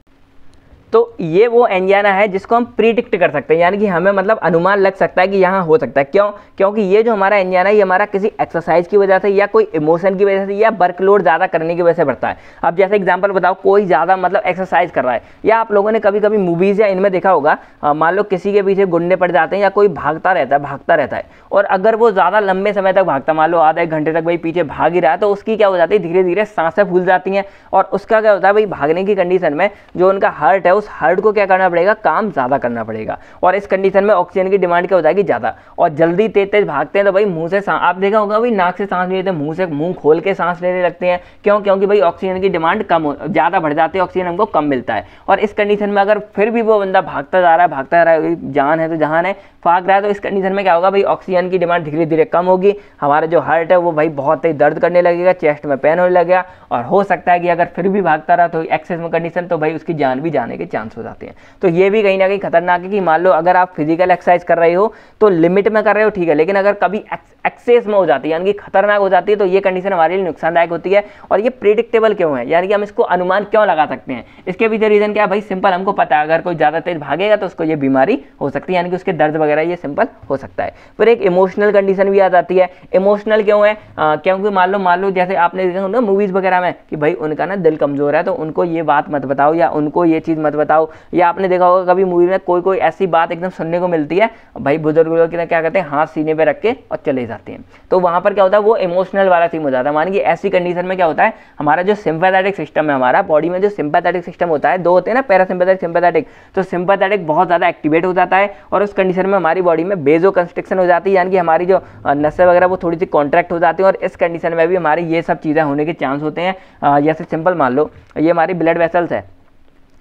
तो ये वो एंजाइना है जिसको हम प्रीडिक्ट कर सकते हैं, यानी कि हमें मतलब अनुमान लग सकता है कि यहाँ हो सकता है। क्यों? क्योंकि ये जो हमारा एंजाइना है, ये हमारा किसी एक्सरसाइज की वजह से, या कोई इमोशन की वजह से, या वर्कलोड ज़्यादा करने की वजह से बढ़ता है। अब जैसे एग्जांपल बताओ, कोई ज़्यादा मतलब एक्सरसाइज कर रहा है, या आप लोगों ने कभी कभी मूवीज़ या इनमें देखा होगा, मान लो किसी के पीछे गुंडे पड़ जाते हैं, या कोई भागता रहता है, और अगर वो ज़्यादा लंबे समय तक भागता, मान लो आधा 1 घंटे तक भाई पीछे भाग ही रहा है, तो उसकी क्या हो जाती है, धीरे धीरे सांसें फूल जाती हैं, और उसका क्या होता है भाई, भागने की कंडीशन में जो उनका हार्ट है उस उस हार्ट को क्या करना पड़ेगा, काम ज़्यादा करना पड़ेगा। और इस कंडीशन में ऑक्सीजन की डिमांड क्या हो जाएगी, ज़्यादा। और जल्दी तेज तेज भागते हैं तो भाई मुंह से आप देखा होगा भाई नाक से सांस नहीं लेते, मुंह से मुंह खोल के सांस लेने लगते हैं। क्यों? क्योंकि भाई ऑक्सीजन की डिमांड ज़्यादा बढ़ जाती है, ऑक्सीजन हमको कम मिलता है। और इस कंडीशन में अगर फिर भी वो बंदा भागता जा रहा है, जान है तो जहान है, भाग रहा है, तो इस कंडीशन में क्या होगा भाई, ऑक्सीजन की डिमांड धीरे धीरे कम होगी। हमारा जो हार्ट है वो भाई बहुत ही दर्द करने लगेगा, चेस्ट में पेन होने लगेगा, और हो सकता है कि अगर फिर भी भागता रहा तो एक्सेस में कंडीशन, तो भाई उसकी जान भी जाने के चांस हो जाते हैं। तो ये भी कहीं ना कहीं खतरनाक है कि मान लो अगर आप फिजिकल एक्सरसाइज कर रहे हो तो लिमिट में कर रहे हो, ठीक है, लेकिन अगर कभी एक्सेस में हो जाती है, यानी कि खतरनाक हो जाती है, तो ये कंडीशन हमारे लिए नुकसानदायक होती है। और ये प्रेडिक्टेबल क्यों है, यानी कि हम इसको अनुमान क्यों लगा सकते हैं, इसके पीछे रीजन क्या है भाई, सिंपल, हमको पता है अगर कोई ज़्यादा तेज भागेगा तो उसको ये बीमारी हो सकती है, यानी कि उसके दर्द वगैरह ये सिंपल हो सकता है। फिर एक इमोशनल कंडीशन भी आ जाती है। इमोशनल क्यों है, क्योंकि मान लो जैसे आपने देखा ना मूवीज़ वगैरह में कि भाई उनका ना दिल कमज़ोर है तो उनको ये बात मत बताओ, या उनको ये चीज़ मत बताओ। या आपने देखा होगा कभी मूवी में कोई ऐसी बात एकदम सुनने को मिलती है, भाई बुजुर्ग लोग क्या करते हैं, हाथ सीने पे रख के और चले जाते हैं। तो वहाँ पर क्या होता है, वो इमोशनल वाला सीन हो जाता है। मान कि ऐसी कंडीशन में क्या होता है, हमारा जो सिंपैथेटिक सिस्टम है, हमारा बॉडी में जो सिंपैथेटिक सिस्टम होता है, दो होते हैं ना, पैरासिम्पैथेटिक, सिंपैथेटिक। तो सिंपैथेटिक बहुत ज़्यादा एक्टिवेट हो जाता है, और उस कंडीशन में हमारी बॉडी में बेजो कंस्ट्रिक्शन हो जाती है, यानी कि हमारी जो नसें वगैरह वो थोड़ी सी कॉन्ट्रैक्ट हो जाती है, और इस कंडीशन में भी हमारी ये सब चीज़ें होने के चांस होते हैं। जैसे सिंपल मान लो ये हमारी ब्लड वेसल्स है,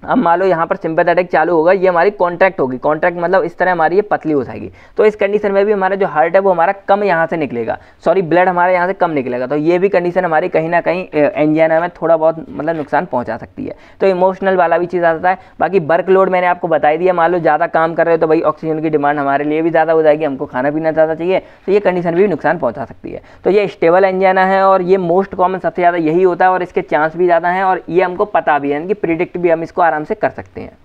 अब मान लो यहाँ पर सिंपैथेटिक चालू होगा, ये हमारी कॉन्ट्रैक्ट होगी, कॉन्ट्रैक्ट मतलब इस तरह हमारी ये पतली हो जाएगी। तो इस कंडीशन में भी हमारा जो हार्ट है वो हमारा कम यहाँ से निकलेगा, सॉरी ब्लड हमारे यहाँ से कम निकलेगा। तो ये भी कंडीशन हमारी कहीं ना कहीं एंजाइना में थोड़ा बहुत मतलब नुकसान पहुँचा सकती है। तो इमोशनल वाला भी चीज़ आता है। बाकी वर्क लोड मैंने आपको बता ही दिया, मान लो ज़्यादा काम कर रहे हो तो भाई ऑक्सीजन की डिमांड हमारे लिए भी ज़्यादा हो जाएगी, हमको खाना पीना ज़्यादा चाहिए, तो ये कंडीशन भी नुकसान पहुँचा सकती है। तो ये स्टेबल एंजाइना है, और ये मोस्ट कॉमन सबसे ज़्यादा यही होता है, और इसके चांस भी ज़्यादा हैं, और ये हमको पता भी है, यानी कि प्रिडिक्ट भी हम इसको आराम से कर सकते हैं।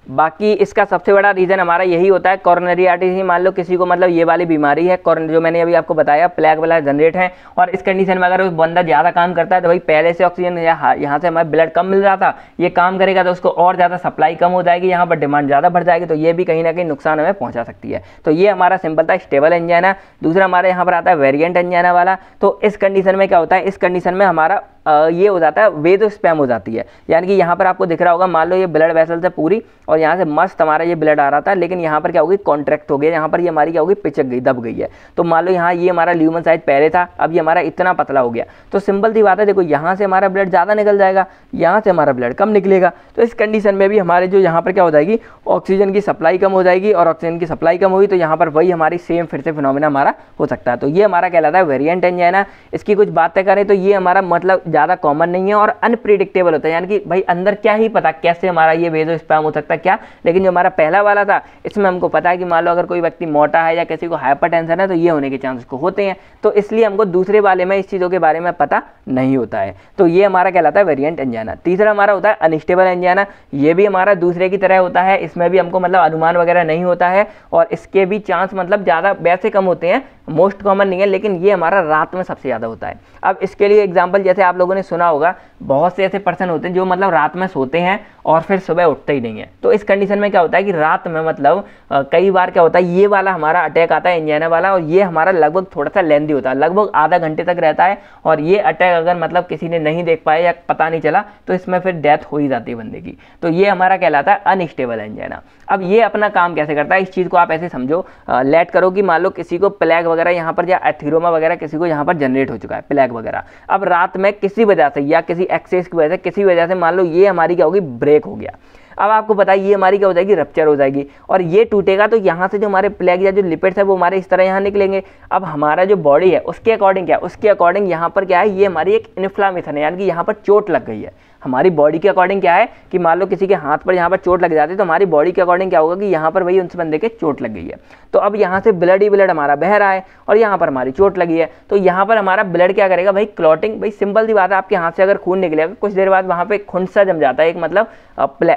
बाकी इसका सबसे बड़ा रीज़न हमारा यही होता है कोरोनरी आर्टरी। मान लो किसी को मतलब ये वाली बीमारी है, जो मैंने अभी आपको बताया प्लेग वाला जनरेट है, और इस कंडीशन में अगर उस बंदा ज़्यादा काम करता है तो भाई पहले से ऑक्सीजन यहाँ से हमारा ब्लड कम मिल रहा था, ये काम करेगा तो उसको और ज़्यादा सप्लाई कम हो जाएगी, यहाँ पर डिमांड ज़्यादा बढ़ जाएगी, तो ये भी कहीं ना कहीं नुकसान हमें पहुँचा सकती है। तो ये हमारा सिंपल था स्टेबल एंजाइना। दूसरा हमारे यहाँ पर आता है वेरिएंट एंजाइना वाला। तो इस कंडीशन में क्या होता है, इस कंडीशन में हमारा ये हो जाता है वेदो स्पैम हो जाती है, यानी कि यहाँ पर आपको दिख रहा होगा, मान लो ये ब्लड वेसल से पूरी, और यहाँ से मस्त हमारा ये ब्लड आ रहा था, लेकिन यहाँ पर क्या होगी, कॉन्ट्रैक्ट हो गया, यहाँ पर ये हमारी क्या होगी, पिचक गई, दब गई है। तो मान लो यहाँ ये हमारा ल्यूमन साइज पहले था, अब ये हमारा इतना पतला हो गया। तो सिंपल सी बात है, देखो यहाँ से हमारा ब्लड ज़्यादा निकल जाएगा, यहाँ से हमारा ब्लड कम निकलेगा। तो इस कंडीशन में भी हमारे जो यहाँ पर क्या हो जाएगी, ऑक्सीजन की सप्लाई कम हो जाएगी, और ऑक्सीजन की सप्लाई कम होगी तो यहाँ पर वही हमारी सेम फिर से फिनोमिना हमारा हो सकता है। तो ये हमारा कहलाता है वेरिएंट एंजाइना। इसकी कुछ बातें करें तो ये हमारा मतलब ज़्यादा कॉमन नहीं है और अनप्रिडिक्टेबल होता है, यानी कि भाई अंदर क्या ही पता कैसे हमारा ये वेजो स्पैम हो सकता है क्या। लेकिन जो हमारा पहला वाला था इसमें हमको पता है कि मान लो अगर कोई व्यक्ति मोटा है या किसी को हाइपरटेंशन है तो ये होने के चांसेस को होते हैं। तो इसलिए हमको दूसरे वाले में इस चीज़ों के बारे में पता नहीं होता है। तो ये हमारा कहलाता है वेरिएंट एंजाइना। तीसरा हमारा होता है अनस्टेबल एंजाइना। ये भी हमारा दूसरे की तरह होता है, इसमें भी हमको मतलब अनुमान वगैरह नहीं होता है और इसके भी चांस मतलब ज़्यादा वैसे कम होते हैं, मोस्ट कॉमन नहीं है, लेकिन ये हमारा रात में सबसे ज़्यादा होता है। अब इसके लिए एग्जांपल जैसे आप लोगों ने सुना होगा, बहुत से ऐसे पर्सन होते हैं जो मतलब रात में सोते हैं और फिर सुबह उठते ही नहीं है। तो इस कंडीशन में क्या होता है कि रात में मतलब कई बार क्या होता है, ये वाला हमारा अटैक आता है एंजाइना वाला, और ये हमारा लगभग थोड़ा सा लेंदी होता है, लगभग आधा घंटे तक रहता है। और ये अटैक अगर मतलब किसी ने नहीं देख पाया या पता नहीं चला तो इसमें फिर डेथ हो ही जाती है बंदे की। तो ये हमारा कहलाता है अनस्टेबल एंजाइना। अब ये अपना काम कैसे करता है, इस चीज़ को आप ऐसे समझो, लेट करो कि मान लो किसी को प्लेग वगैरह यहाँ पर या एथीरोमा वगैरह किसी को यहाँ पर जनरेट हो चुका है प्लेग वगैरह। अब रात में किसी वजह से या किसी एक्सेस की वजह से किसी वजह से मान लो ये हमारी क्या होगी, ब्रेक हो गया। अब आपको पता है ये हमारी क्या हो जाएगी, रप्चर हो जाएगी और ये टूटेगा तो यहाँ से जो हमारे प्लेग या जो लिपिड्स है वो हमारे इस तरह यहाँ निकलेंगे। अब हमारा जो बॉडी है उसके अकॉर्डिंग क्या है, उसके अकॉर्डिंग यहाँ पर क्या है, ये हमारी एक इन्फ्लामेशन है, यानी कि यहाँ पर चोट लग गई है। हमारी बॉडी के अकॉर्डिंग क्या है कि मान लो किसी के हाथ पर यहाँ पर चोट लग जाती है तो हमारी बॉडी के अकॉर्डिंग क्या होगा कि यहाँ पर वही उस बंदे के चोट लग गई है। तो अब यहाँ से ब्लड ही ब्लड हमारा बह रहा है और यहाँ पर हमारी चोट लगी है, तो यहाँ पर हमारा ब्लड क्या करेगा भाई, क्लॉटिंग। भाई सिंपल सी बात है, आपके हाथ से अगर खून निकलेगा कुछ देर बाद वहाँ पे खुंसा जम जाता है, एक मतलब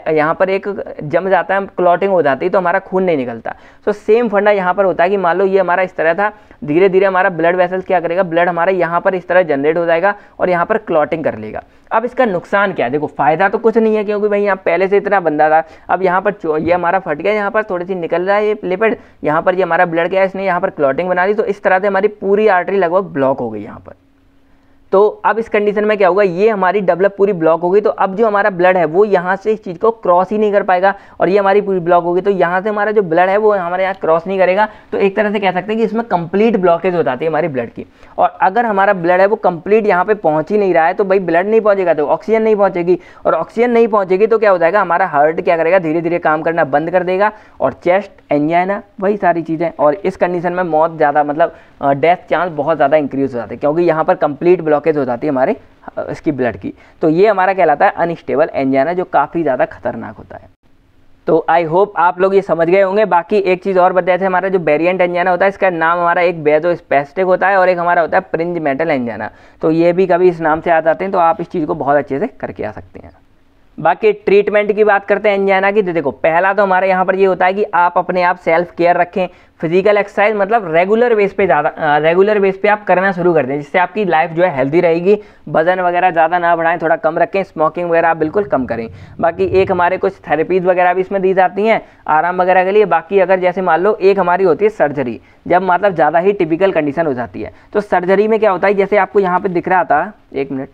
यहाँ पर एक जम जाता है, क्लॉटिंग हो जाती है तो हमारा खून नहीं निकलता। तो सेम फंडा यहाँ पर होता है कि मान लो ये हमारा इस तरह था, धीरे धीरे हमारा ब्लड वेसल्स क्या करेगा, ब्लड हमारा यहाँ पर इस तरह जनरेट हो जाएगा और यहाँ पर क्लॉटिंग कर लेगा। अब इसका नुकसान क्या है, देखो फायदा तो कुछ नहीं है क्योंकि भाई यहाँ पहले से इतना बंदा था, अब यहाँ पर ये हमारा फट गया, यहाँ पर थोड़ी सी निकल रहा है ये लिपिड, यहाँ पर ये हमारा ब्लड क्या है, इसने यहाँ पर क्लॉटिंग बना ली, तो इस तरह से हमारी पूरी आर्टरी लगभग ब्लॉक हो गई यहाँ पर। तो अब इस कंडीशन में क्या होगा, ये हमारी डेवलप पूरी ब्लॉक होगी, तो अब जो हमारा ब्लड है वो यहाँ से इस चीज़ को क्रॉस ही नहीं कर पाएगा, और ये हमारी पूरी ब्लॉक होगी, तो यहाँ से हमारा जो ब्लड है वो हमारे यहाँ क्रॉस नहीं करेगा। तो एक तरह से कह सकते हैं कि इसमें कंप्लीट ब्लॉकेज हो जाती है हमारी ब्लड की। और अगर हमारा ब्लड है वो कंप्लीट यहाँ पे पहुँच ही नहीं रहा है, तो भाई ब्लड नहीं पहुँचेगा तो ऑक्सीजन नहीं पहुँचेगी, और ऑक्सीजन नहीं पहुँचेगी तो क्या हो जाएगा, हमारा हार्ट क्या करेगा, धीरे धीरे काम करना बंद कर देगा, और चेस्ट, एंजाइना, वही सारी चीज़ें। और इस कंडीशन में मौत ज़्यादा, मतलब डेथ चांस बहुत ज़्यादा इंक्रीज हो जाते हैं, क्योंकि यहाँ पर कंप्लीट ब्लॉकेज हो जाती है हमारे इसकी ब्लड की। तो ये हमारा कहलाता है अनस्टेबल एंजाइना, जो काफ़ी ज़्यादा खतरनाक होता है। तो आई होप आप लोग ये समझ गए होंगे। बाकी एक चीज़ और बताए थे, हमारा जो वेरिएंट एंजाइना होता है, इसका नाम हमारा एक बेजोस्पेस्टिक होता है और एक हमारा होता है प्रिंज मेटल एंजाइना। तो ये भी कभी इस नाम से आ जाते हैं, तो आप इस चीज़ को बहुत अच्छे से करके आ सकते हैं। बाकी ट्रीटमेंट की बात करते हैं एंजाइना की, तो देखो पहला तो हमारे यहाँ पर ये होता है कि आप अपने आप सेल्फ केयर रखें, फिजिकल एक्सरसाइज मतलब रेगुलर बेस पे आप करना शुरू कर दें, जिससे आपकी लाइफ जो है हेल्दी रहेगी। वजन वगैरह ज़्यादा ना बढ़ाएं, थोड़ा कम रखें, स्मोकिंग वगैरह आप बिल्कुल कम करें। बाकी एक हमारे कुछ थेरेपीज़ वगैरह भी इसमें दी जाती हैं आराम वगैरह के लिए। बाकी अगर जैसे मान लो एक हमारी होती है सर्जरी, जब मतलब ज़्यादा ही टिपिकल कंडीशन हो जाती है, तो सर्जरी में क्या होता है, जैसे आपको यहाँ पर दिख रहा था, एक मिनट,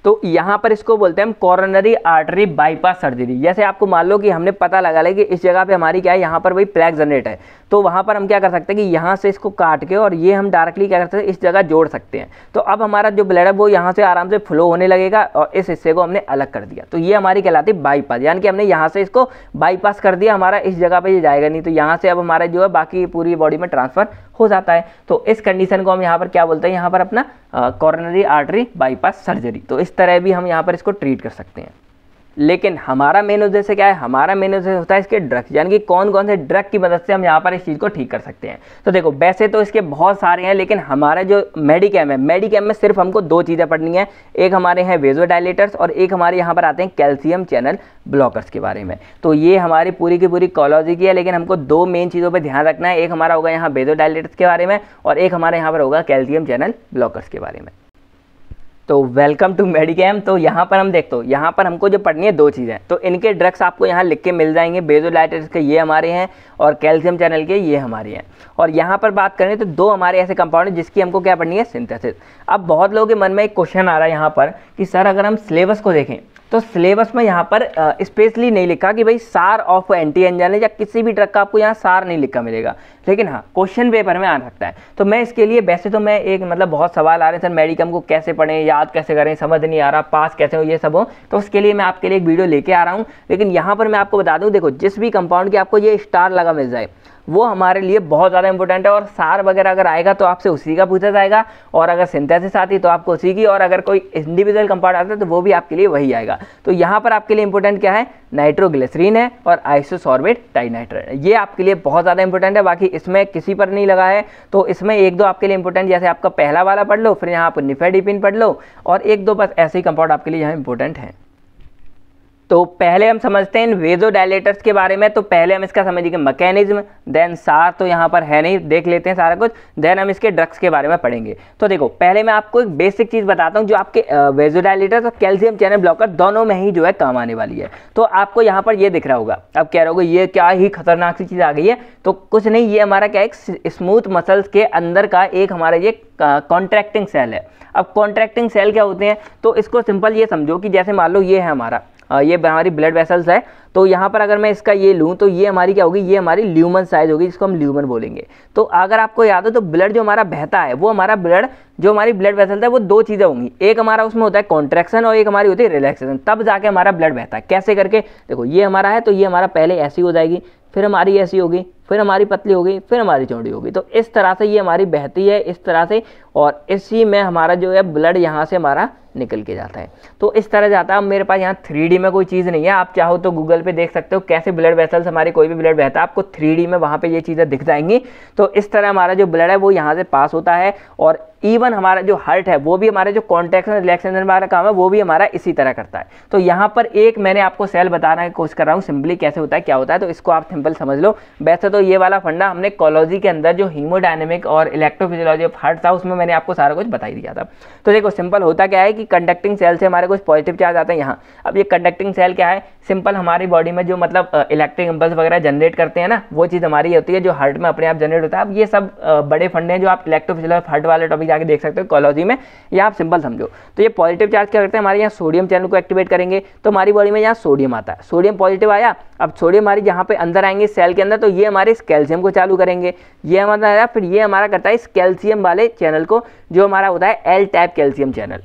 तो यहाँ पर इसको बोलते हैं हम कोरोनरी आर्टरी बाईपास सर्जरी। जैसे आपको मान लो कि हमने पता लगा ले कि इस जगह पे हमारी क्या है, यहाँ पर वही प्लेग जनरेट है, तो वहाँ पर हम क्या कर सकते हैं कि यहाँ से इसको काट के और ये हम डायरेक्टली क्या कर सकते हैं, इस जगह जोड़ सकते हैं। तो अब हमारा जो ब्लड है वो यहाँ से आराम से फ्लो होने लगेगा, और इस हिस्से को हमने अलग कर दिया। तो ये हमारी कहलाती है बाईपास, यानी कि हमने यहाँ से इसको बाईपास कर दिया, हमारा इस जगह पर ये जाएगा नहीं, तो यहाँ से अब हमारा जो है बाकी पूरी बॉडी में ट्रांसफर हो जाता है। तो इस कंडीशन को हम यहाँ पर क्या बोलते हैं, यहाँ पर अपना कोरोनरी आर्टरी बाईपास सर्जरी। तो इस तरह भी हम यहाँ पर इसको ट्रीट कर सकते हैं। लेकिन हमारा मेन उद्देश्य क्या है, हमारा मेन उद्देश्य होता है इसके ड्रग्स, यानी कि कौन कौन से ड्रग की मदद से हम यहाँ पर इस चीज़ को ठीक कर सकते हैं। तो देखो वैसे तो इसके बहुत सारे हैं, लेकिन हमारा जो मेडिकैम है, मेडिकैम में सिर्फ हमको दो चीज़ें पढ़नी है। एक हमारे हैं वेजोडाइलेटर्स, और एक हमारे यहाँ पर आते हैं कैल्शियम चैनल ब्लॉकर्स के बारे में। तो ये हमारी पूरी की पूरी कॉलोजी की है, लेकिन हमको दो मेन चीज़ों पर ध्यान रखना है। एक हमारा होगा यहाँ वेजोडाइलेटर्स के बारे में, और एक हमारे यहाँ पर होगा कैल्शियम चैनल ब्लॉकर्स के बारे में। तो वेलकम टू मेडिकैम। तो यहाँ पर हम देखते हो, यहाँ पर हमको जो पढ़नी है दो चीज़ें, तो इनके ड्रग्स आपको यहाँ लिख के मिल जाएंगे। बेजोडाइलेटर्स के ये हमारे हैं, और कैल्शियम चैनल के ये हमारे हैं। और यहाँ पर बात करें तो दो हमारे ऐसे कंपाउंड हैं जिसकी हमको क्या पढ़नी है, सिंथेसिस। अब बहुत लोगों के मन में एक क्वेश्चन आ रहा है यहाँ पर कि सर अगर हम सिलेबस को देखें, तो सिलेबस में यहाँ पर स्पेशली नहीं लिखा कि भाई सार ऑफ एंटी एंजाइना या किसी भी ड्रग का आपको यहाँ सार नहीं लिखा मिलेगा, लेकिन हाँ क्वेश्चन पेपर में आ सकता है। तो मैं इसके लिए, वैसे तो मैं एक मतलब बहुत सवाल आ रहे हैं सर मेडिकम को कैसे पढ़ें, याद कैसे करें, समझ नहीं आ रहा, पास कैसे हो, ये सब हो, तो उसके लिए मैं आपके लिए एक वीडियो लेके आ रहा हूँ। लेकिन यहाँ पर मैं आपको बता दूँ, देखो जिस भी कंपाउंड की आपको ये स्टार लगा मिल जाए वो हमारे लिए बहुत ज़्यादा इंपॉर्टेंट है। और सार वगैरह अगर आएगा तो आपसे उसी का पूछा जाएगा, और अगर सिंथेसिस आती तो आपको उसी की, और अगर कोई इंडिविजुअल कंपाउंड आता है तो वो भी आपके लिए वही आएगा। तो यहाँ पर आपके लिए इंपॉर्टेंट क्या है, नाइट्रोग्लिसरीन है और आइसोसॉर्बेट डाइनाइट्रेट, ये आपके लिए बहुत ज़्यादा इंपॉर्टेंट है। बाकी इसमें किसी पर नहीं लगा है, तो इसमें एक दो आपके लिए इंपॉर्टेंट, जैसे आपका पहला वाला पढ़ लो, फिर यहाँ पर निफेडिपिन पढ़ लो, और एक दो बस ऐसे ही कंपाउंड आपके लिए यहाँ इंपॉर्टेंट है। तो पहले हम समझते हैं इन वेजोडाइलेटर्स के बारे में। तो पहले हम इसका समझेंगे मैकेनिज्म, देन सार तो यहाँ पर है नहीं, देख लेते हैं सारा कुछ, देन हम इसके ड्रग्स के बारे में पढ़ेंगे। तो देखो पहले मैं आपको एक बेसिक चीज़ बताता हूँ जो आपके वेजोडाइलेटर्स और कैल्शियम चैनल ब्लॉकर दोनों में ही जो है काम आने वाली है। तो आपको यहाँ पर ये दिख रहा होगा, अब कह रहे होगा ये क्या ही खतरनाक सी चीज़ आ गई है। तो कुछ नहीं, ये हमारा क्या, एक स्मूथ मसल्स के अंदर का एक हमारा ये कॉन्ट्रैक्टिंग सेल है। अब कॉन्ट्रैक्टिंग सेल क्या होते हैं, तो इसको सिंपल ये समझो कि जैसे मान लो ये है हमारा, ये हमारी ब्लड वेसल्स है। तो यहाँ पर अगर मैं इसका ये लूँ तो ये हमारी क्या होगी, ये हमारी ल्यूमन साइज होगी, जिसको हम ल्यूमन बोलेंगे। तो अगर आपको याद हो तो ब्लड जो हमारा बहता है, वो हमारा ब्लड जो हमारी ब्लड वेसल्स है वो दो चीज़ें होंगी, एक हमारा उसमें होता है कॉन्ट्रैक्शन और एक हमारी होती है रिलैक्सेशन, तब जाके हमारा ब्लड बहता है। कैसे करके, देखो ये हमारा है तो ये हमारा पहले ऐसी हो जाएगी, फिर हमारी ऐसी होगी, फिर हमारी पतली होगी, फिर हमारी चौड़ी होगी। तो इस तरह से ये हमारी बहती है इस तरह से, और इसी में हमारा जो है ब्लड यहाँ से हमारा निकल के जाता है। तो इस तरह जाता है। अब मेरे पास यहाँ 3D में कोई चीज़ नहीं है, आप चाहो तो गूगल पे देख सकते हो कैसे ब्लड वेसल्स हमारे कोई भी ब्लड बहता है, आपको 3D में वहाँ पे ये चीज़ें दिख जाएंगी। तो इस तरह हमारा जो ब्लड है वो यहाँ से पास होता है, और इवन हमारा जो हार्ट है वो भी हमारे जो कॉन्ट्रैक्शन रिलैक्सेशन हमारा काम है वो भी हमारा इसी तरह करता है। तो यहाँ पर एक मैंने आपको सेल बताने की कोशिश कर रहा हूँ सिंपली कैसे होता है क्या होता है, तो इसको आप सिंपल समझ लो। वैसे तो ये वाला फंडा हमने कॉलोजी के अंदर जो हीमोडायनेमिक और इलेक्ट्रोफिजियोलॉजी ऑफ हार्ट था उसमें मैंने आपको सारा कुछ बता ही दिया था। तो देखो सिंपल होता क्या है कि कंडक्टिंग सेल से हमारे कुछ पॉजिटिव चार्ज आते हैं यहाँ। अब ये कंडक्टिंग सेल क्या है, सिंपल हमारी बॉडी में जो मतलब इलेक्ट्रिक इंपल्स वगैरह जनरेट करते हैं ना, वो चीज़ हमारी होती है जो हार्ट में अपने आप जनरेट होता है। अब ये सब बड़े फंडे हैं जो आप इलेक्ट्रोफिजियोलॉजी ऑफ हार्ट वाले टॉपिक जाके देख सकते हो कोलॉजी में, या आप सिंपल समझो। तो ये पॉजिटिव चार्ज क्या करते हैं, हमारे यहाँ सोडियम चैनल को एक्टिवेट करेंगे, तो हमारी बॉडी में यहाँ सोडियम आता है, सोडियम पॉजिटिव आया। अब सोडियम हमारी जहाँ पे अंदर आएंगे सेल के अंदर, तो ये हमारे इस कैल्शियम को चालू करेंगे, ये हमारा आया, फिर ये हमारा करता है इस कैल्शियम वाले चैनल को, जो हमारा होता है L type calcium channel.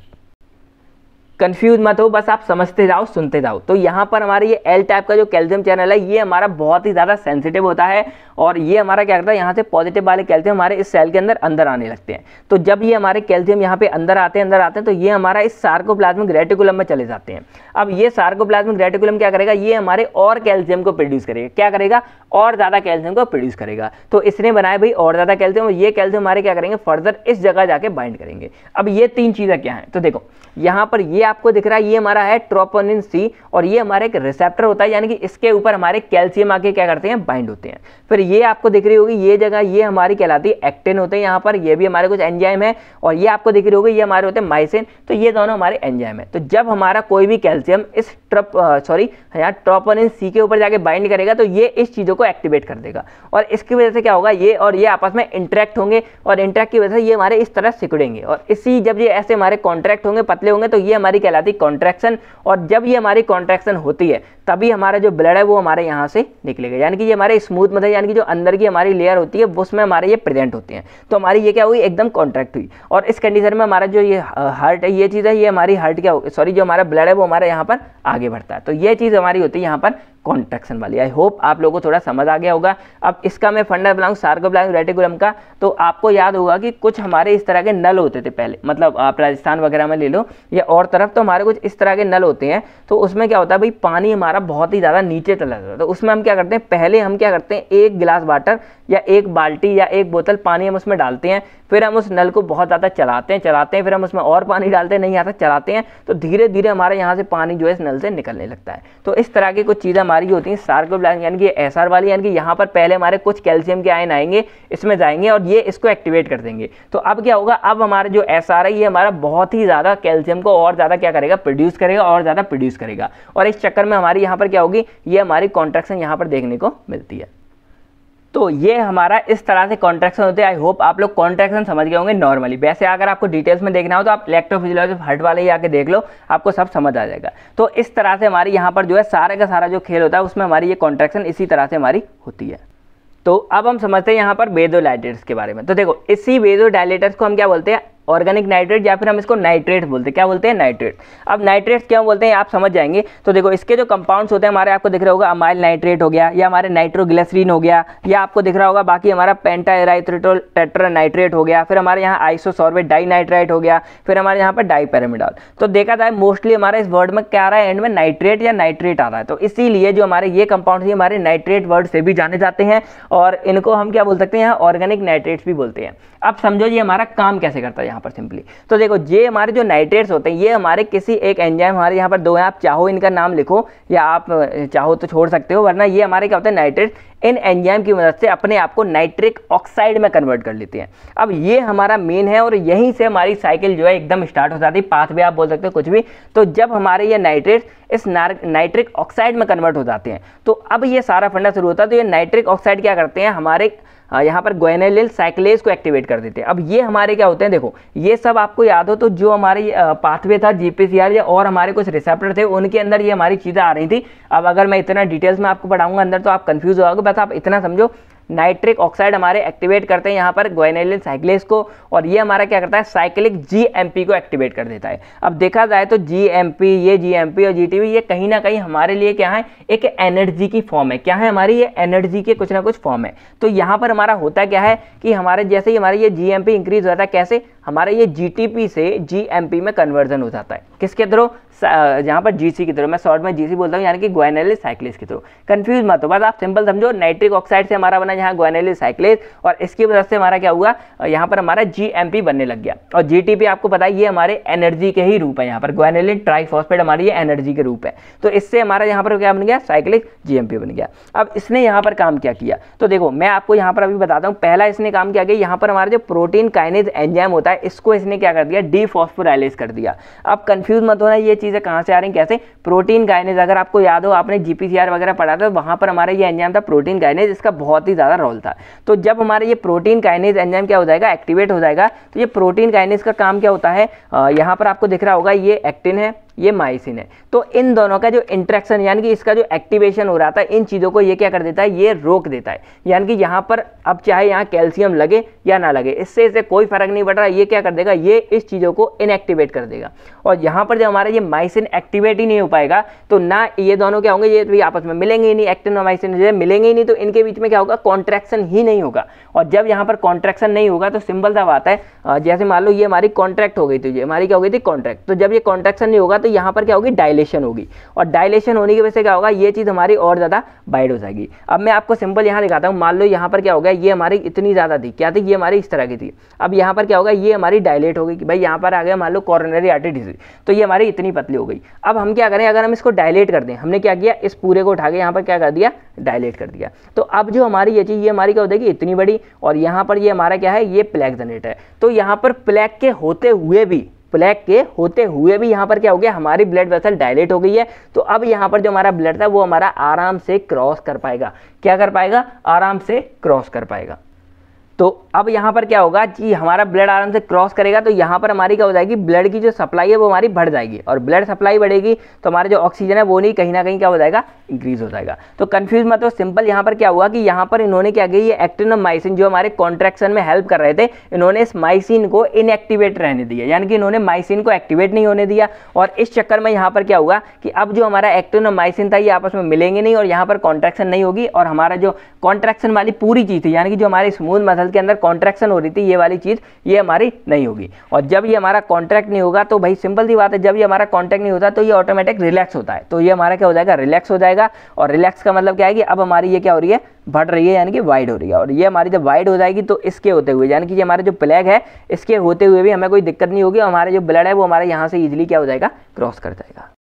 Confuse मत हो, बस आप समझते जाओ, सुनते जाओ। तो यहाँ पर हमारे ये एल टाइप का जो कैल्शियम चैनल है, ये हमारा बहुत ही ज़्यादा सेंसिटिव होता है, और ये हमारा क्या करता है, यहाँ से पॉजिटिव वाले कैल्शियम हमारे इस सेल के अंदर आने लगते हैं। तो जब ये हमारे कैल्शियम यहाँ पे अंदर आते हैं तो ये हमारा इस सार्कोप्लाज्मिक रेटिकुलम में चले जाते हैं। अब ये सार्कोप्लाज्मिक रेटिकुलम क्या करेगा, ये हमारे और कैल्शियम को प्रोड्यूस करेगा, क्या करेगा, और ज़्यादा कैल्शियम को प्रोड्यूस करेगा। तो इसने बनाया भाई और ज़्यादा कैल्शियम, और ये कैल्शियम हमारे क्या करेंगे, फर्दर इस जगह जाके बाइंड करेंगे। अब ये तीन चीज़ें क्या हैं, तो देखो यहाँ पर ये आपको दिख रहा है, ये हमारा है ट्रोपोनिन सी, और ये हमारे एक रिसेप्टर होता है, यानी कि इसके ऊपर हमारे कैल्शियम आके क्या करते हैं, बाइंड होते हैं। फिर ये आपको दिख रही होगी ये जगह, ये हमारी कहलाती है एक्टिन होते हैं यहाँ पर, ये भी हमारे कुछ एंजाइम है, और ये आपको दिख रही होगी ये हमारे होते हैं माइसिन। तो ये दोनों हमारे एंजाइम है। तो जब हमारा कोई भी कैल्शियम इस यहाँ ट्रोपोनिन सी के ऊपर जाके बाइंड करेगा, तो ये इस चीज़ों को एक्टिवेट कर देगा, और इसकी वजह से क्या होगा, ये और ये आपस में इंटरेक्ट होंगे, और इंटरेक्ट की वजह से ये हमारे इस तरह सिकुड़ेंगे, और इसी जब ये ऐसे हमारे कॉन्ट्रैक्ट होंगे, पतले होंगे, तो ये हमारी कहलाती है कॉन्ट्रैक्शन। और जब ये हमारी कॉन्ट्रैक्शन होती है, तभी हमारा जो ब्लड है वो हमारे यहाँ से निकलेगा, यानी कि ये हमारे स्मूथ मतलब यानी कि जो अंदर की हमारी लेयर होती है उसमें हमारे ये प्रेजेंट होते हैं। तो हमारी ये क्या हुई, एकदम कॉन्ट्रैक्ट हुई, और इस कंडीशन में हमारा जो ये हार्ट है, ये चीज़ है, ये हमारी हार्ट क्या जो हमारा ब्लड है वो हमारे यहाँ पर आगे बढ़ता है। तो ये चीज़ हमारी होती है यहाँ पर कॉन्ट्रैक्शन वाली। आई होप आप लोगों को थोड़ा समझ आ गया होगा। अब इसका मैं फंडा बनाऊँ सार्कोप्लाज्मिक रेटिकुलम का, तो आपको याद होगा कि कुछ हमारे इस तरह के नल होते थे पहले, मतलब आप राजस्थान वगैरह में ले लो या और तरफ, तो हमारे कुछ इस तरह के नल होते हैं। तो उसमें क्या होता है भाई, पानी हमारा बहुत ही ज़्यादा नीचे चला जाता है। तो उसमें हम क्या करते हैं, पहले हम क्या करते हैं, एक गिलास वाटर या एक बाल्टी या एक बोतल पानी हम उसमें डालते हैं, फिर हम उस नल को बहुत ज़्यादा चलाते हैं, फिर हम उसमें और पानी डालते हैं, नहीं आता चलाते हैं, तो धीरे धीरे हमारे यहाँ से पानी जो है इस नल से निकलने लगता है। तो इस तरह की कुछ चीज़ें हमारी होती हैं सार्कोप्लाज्मिक, यानी कि एसआर वाली, यानी कि यहाँ पर पहले हमारे कुछ कैल्शियम के आयन आएंगे, इसमें जाएंगे और ये इसको एक्टिवेट कर देंगे। तो अब क्या होगा, अब हमारा जो एसआर है ये हमारा बहुत ही ज़्यादा कैल्शियम को और ज़्यादा क्या करेगा, प्रोड्यूस करेगा, और ज़्यादा प्रोड्यूस करेगा, और इस चक्कर में हमारी यहाँ पर क्या होगी, ये हमारी कॉन्ट्रैक्शन यहाँ पर देखने को मिलती है। तो ये हमारा इस तरह से कॉन्ट्रैक्शन होते हैं। आई होप आप लोग कॉन्ट्रैक्शन समझ गए होंगे नॉर्मली। वैसे अगर आपको डिटेल्स में देखना हो तो आप इलेक्ट्रोफिजियोलॉजी हार्ट वाले ही आके देख लो, आपको सब समझ आ जाएगा। तो इस तरह से हमारी यहाँ पर जो है सारा का सारा जो खेल होता है उसमें हमारी ये कॉन्ट्रैक्शन इसी तरह से हमारी होती है। तो अब हम समझते हैं यहाँ पर वेज़ोडाइलेटर्स के बारे में। तो देखो इसी वेज़ोडाइलेटर्स को हम क्या बोलते हैं, ऑर्गेनिक नाइट्रेट, या फिर हम इसको नाइट्रेट बोलते हैं। क्या बोलते हैं, नाइट्रेट। अब नाइट्रेट्स क्यों बोलते हैं आप समझ जाएंगे। तो देखो इसके जो कंपाउंड्स होते हैं हमारे, आपको दिख रहा होगा अमाइल नाइट्रेट हो गया, या हमारे नाइट्रोग्लिसरीन हो गया, या आपको दिख रहा होगा बाकी हमारा पेंटाएराथ्रिटोल टेट्रानाइट्रेट हो गया, फिर हमारे यहाँ आइसोसॉर्बेट डाइनाइट्राइट हो गया, फिर हमारे यहाँ पर डाइपेरामिडॉल। तो देखा जाए मोस्टली हमारा इस वर्ड में क्या आ रहा है, एंड में नाइट्रेट या नाइट्रेट आ रहा है। तो इसीलिए जो हमारे ये कंपाउंड हमारे नाइट्रेट वर्ड से भी जाने जाते हैं, और इनको हम क्या बोल सकते हैं, यहाँ ऑर्गेनिक नाइट्रेट्स भी बोलते हैं। अब समझो ये हमारा काम कैसे करता है यहाँ पर सिंपली। तो देखो ये हमारे जो नाइट्रेट्स होते हैं ये हमारे किसी एक एंजाइम, हमारे यहाँ पर दो हैं, आप चाहो इनका नाम लिखो या आप चाहो तो छोड़ सकते हो, वरना ये हमारे क्या होते हैं, नाइट्रेट्स इन एंजाइम की मदद से अपने आप को नाइट्रिक ऑक्साइड में कन्वर्ट कर लेते हैं। अब ये हमारा मेन है, और यहीं से हमारी साइकिल जो है एकदम स्टार्ट हो जाती है, पाथवे आप बोल सकते हो कुछ भी। तो जब हमारे ये नाइट्रेट्स इस नाइट्रिक ऑक्साइड में कन्वर्ट हो जाते हैं, तो अब ये सारा फंडा शुरू होता है। तो ये नाइट्रिक ऑक्साइड क्या करते हैं, हमारे यहाँ पर ग्वानिलिन साइक्लेज को एक्टिवेट कर देते हैं। अब ये हमारे क्या होते हैं, देखो ये सब आपको याद हो तो जो हमारे पाथवे था जीपीसीआर या और हमारे कुछ रिसेप्टर थे उनके अंदर ये हमारी चीज़ें आ रही थी। अब अगर मैं इतना डिटेल्स में आपको पढ़ाऊंगा अंदर तो आप कंफ्यूज हो जाओगे, बस आप इतना समझो नाइट्रिक ऑक्साइड हमारे एक्टिवेट करते हैं यहाँ पर ग्वानिलिन साइक्लेज को, और ये हमारा क्या करता है, साइक्लिक जीएमपी को एक्टिवेट कर देता है। अब देखा जाए तो जीएमपी, ये जीएमपी और जीटीपी ये कहीं ना कहीं हमारे लिए क्या है, एक एनर्जी की फॉर्म है। क्या है हमारी, ये एनर्जी के कुछ ना कुछ फॉर्म है। तो यहाँ पर हमारा होता क्या है कि हमारे जैसे ही हमारे ये जीएमपी इंक्रीज हो जाता है, कैसे, हमारे ये जीटीपी से जीएमपी में कन्वर्जन हो जाता है। किसके थ्रू, यहाँ पर जीसी की थ्रू, मैं शॉर्ट में जीसी बोलता हूँ, यानी कि ग्वानिलिन साइक्लेज की थ्रू। कंफ्यूज मत हो, बस आप सिंपल समझो नाइट्रिक ऑक्साइड से हमारा बना यहाँ ग्वानिलिन साइक्लेज, और इसकी वजह से हमारा क्या हुआ, यहाँ पर हमारा जीएमपी बनने लग गया। और जीटीपी आपको पता है ये हमारे एनर्जी के ही रूप है, यहाँ पर ग्वानिलिन ट्राइफॉस्फेट हमारी ये एनर्जी के रूप है। तो इससे हमारा यहाँ पर क्या बन गया, साइक्लिक जीएमपी बन गया। अब इसने यहाँ पर काम क्या किया, तो देखो मैं आपको यहाँ पर अभी बताता हूँ। पहला इसने काम क्या किया, यहाँ पर हमारा जो प्रोटीन काइनेज एंजाइम होता है इसको इसने क्या कर दिया, डीफॉस्फोराइलेज कर दिया। अब कंफ्यूज मत होना ये चीज़ें कहाँ से आ रही हैं, कैसे। प्रोटीन काइनेज, अगर आपको याद हो आपने GPCR वगैरह पढ़ा था, वहाँ पर हमारा ये एंजाइम था प्रोटीन काइनेज, इसका बहुत ही ज़्यादा रोल था। तो जब हमारा ये प्रोटीन काइनेज एंजाइम क्या हो जाएगा, एक्टिवेट हो जाएगा, तो ये प्रोटीन काइनेज का काम क्या होता है, यहाँ पर आपको दिख रहा होगा ये एक्टिन है, ये माइसिन है। तो इन दोनों का जो इंटरेक्शन यानी कि इसका जो एक्टिवेशन हो रहा था, इन चीज़ों को ये क्या कर देता है, ये रोक देता है। यानी कि यहाँ पर अब चाहे यहाँ कैल्शियम लगे या ना लगे, इससे कोई फर्क नहीं पड़ रहा, ये क्या कर देगा, ये इस चीज़ों को इनएक्टिवेट कर देगा। और यहाँ पर जब हमारा ये माइसिन एक्टिवेट ही नहीं हो पाएगा, तो ना ये दोनों क्या होंगे, ये तो आपस में मिलेंगे ही नहीं, एक्टिन और माइसिन जब मिलेंगे ही नहीं, तो इनके बीच में क्या होगा, कॉन्ट्रैक्शन ही नहीं होगा। और जब यहाँ पर कॉन्ट्रैक्शन नहीं होगा तो सिंपल सा बात है, जैसे मान लो ये हमारी कॉन्ट्रैक्ट हो गई थी, ये हमारी क्या हो गई थी, कॉन्ट्रैक्ट। तो जब ये कॉन्ट्रैक्शन नहीं होगा तो यहाँ पर क्या होगी, डायलेशन होगी, और डायलेशन होने की वजह से क्या होगा, ये चीज़ हमारी और ज़्यादा वाइड हो जाएगी। अब मैं आपको सिंपल यहाँ दिखाता हूँ, मान लो यहाँ पर क्या हो गया, ये हमारी इतनी ज़्यादा थी, क्या थी, ये हमारी इस तरह की थी। अब यहाँ पर क्या होगा, ये हमारी डायलेट हो गई कि भाई यहाँ पर आ गया मान लो कोरोनरी आर्टरी डिजीज, तो ये हमारी इतनी पतली हो गई। अब हम क्या करें, अगर हम इसको डायलेट कर दें, हमने क्या किया, इस पूरे को उठा के यहाँ पर क्या कर दिया, डायलेट कर दिया। तो अब जो हमारी ये चीज़, ये हमारी क्या हो जाएगी, इतनी बड़ी, और यहाँ पर ये हमारा क्या है, ये प्लेक जनरेट है। तो यहाँ पर प्लेक के होते हुए भी यहाँ पर क्या हो गया, हमारी ब्लड वेसल डायलेट हो गई है। तो अब यहाँ पर जो हमारा ब्लड था वो हमारा आराम से क्रॉस कर पाएगा, क्या कर पाएगा, आराम से क्रॉस कर पाएगा। तो अब यहाँ पर क्या होगा कि हमारा ब्लड आराम से क्रॉस करेगा, तो यहाँ पर हमारी क्या हो जाएगी, ब्लड की जो सप्लाई है वो हमारी बढ़ जाएगी, और ब्लड सप्लाई बढ़ेगी तो हमारा जो ऑक्सीजन है वो नहीं कहीं ना कहीं क्या हो जाएगा, इंक्रीज हो जाएगा। तो कंफ्यूज मत हो, सिंपल यहाँ पर क्या हुआ कि यहाँ पर इन्होंने क्या किया, ये एक्टिन और माइसिन जो हमारे कॉन्ट्रैक्शन में हेल्प कर रहे थे, इन्होंने इस माइसिन को इनएक्टिवेट रहने दिया, यानी कि इन्होंने माइसिन को एक्टिवेट नहीं होने दिया। और इस चक्कर में यहाँ पर क्या हुआ कि अब जो हमारा एक्टिन और माइसिन था ये आपस में मिलेंगे नहीं, और यहाँ पर कॉन्ट्रैक्शन नहीं होगी, और हमारा जो कॉन्ट्रैक्शन वाली पूरी चीज़ थी, यानी कि जो हमारे स्मूथ मसल के अंदर कॉन्ट्रैक्शन हो रही थी, ये वाली चीज़ ये हमारी नहीं होगी। और जब ये हमारा कॉन्ट्रैक्ट नहीं होगा तो भाई सिंपल सी बात है, जब ये हमारा कॉन्ट्रैक्ट नहीं होता तो ये ऑटोमेटिक रिलैक्स होता है, तो ये हमारा क्या हो जाएगा, रिलैक्स हो जाएगा। और रिलैक्स का मतलब क्या है कि अब हमारी ये क्या हो रही है, बढ़ रही है, यानी कि वाइड हो रही है। और ये हमारी जब वाइड हो जाएगी तो इसके होते हुए, यानी कि ये हमारा जो प्लेग है इसके होते हुए भी हमें कोई दिक्कत नहीं होगी, और हमारा जो ब्लड है वो हमारे यहाँ से ईजिली क्या हो जाएगा, क्रॉस कर जाएगा।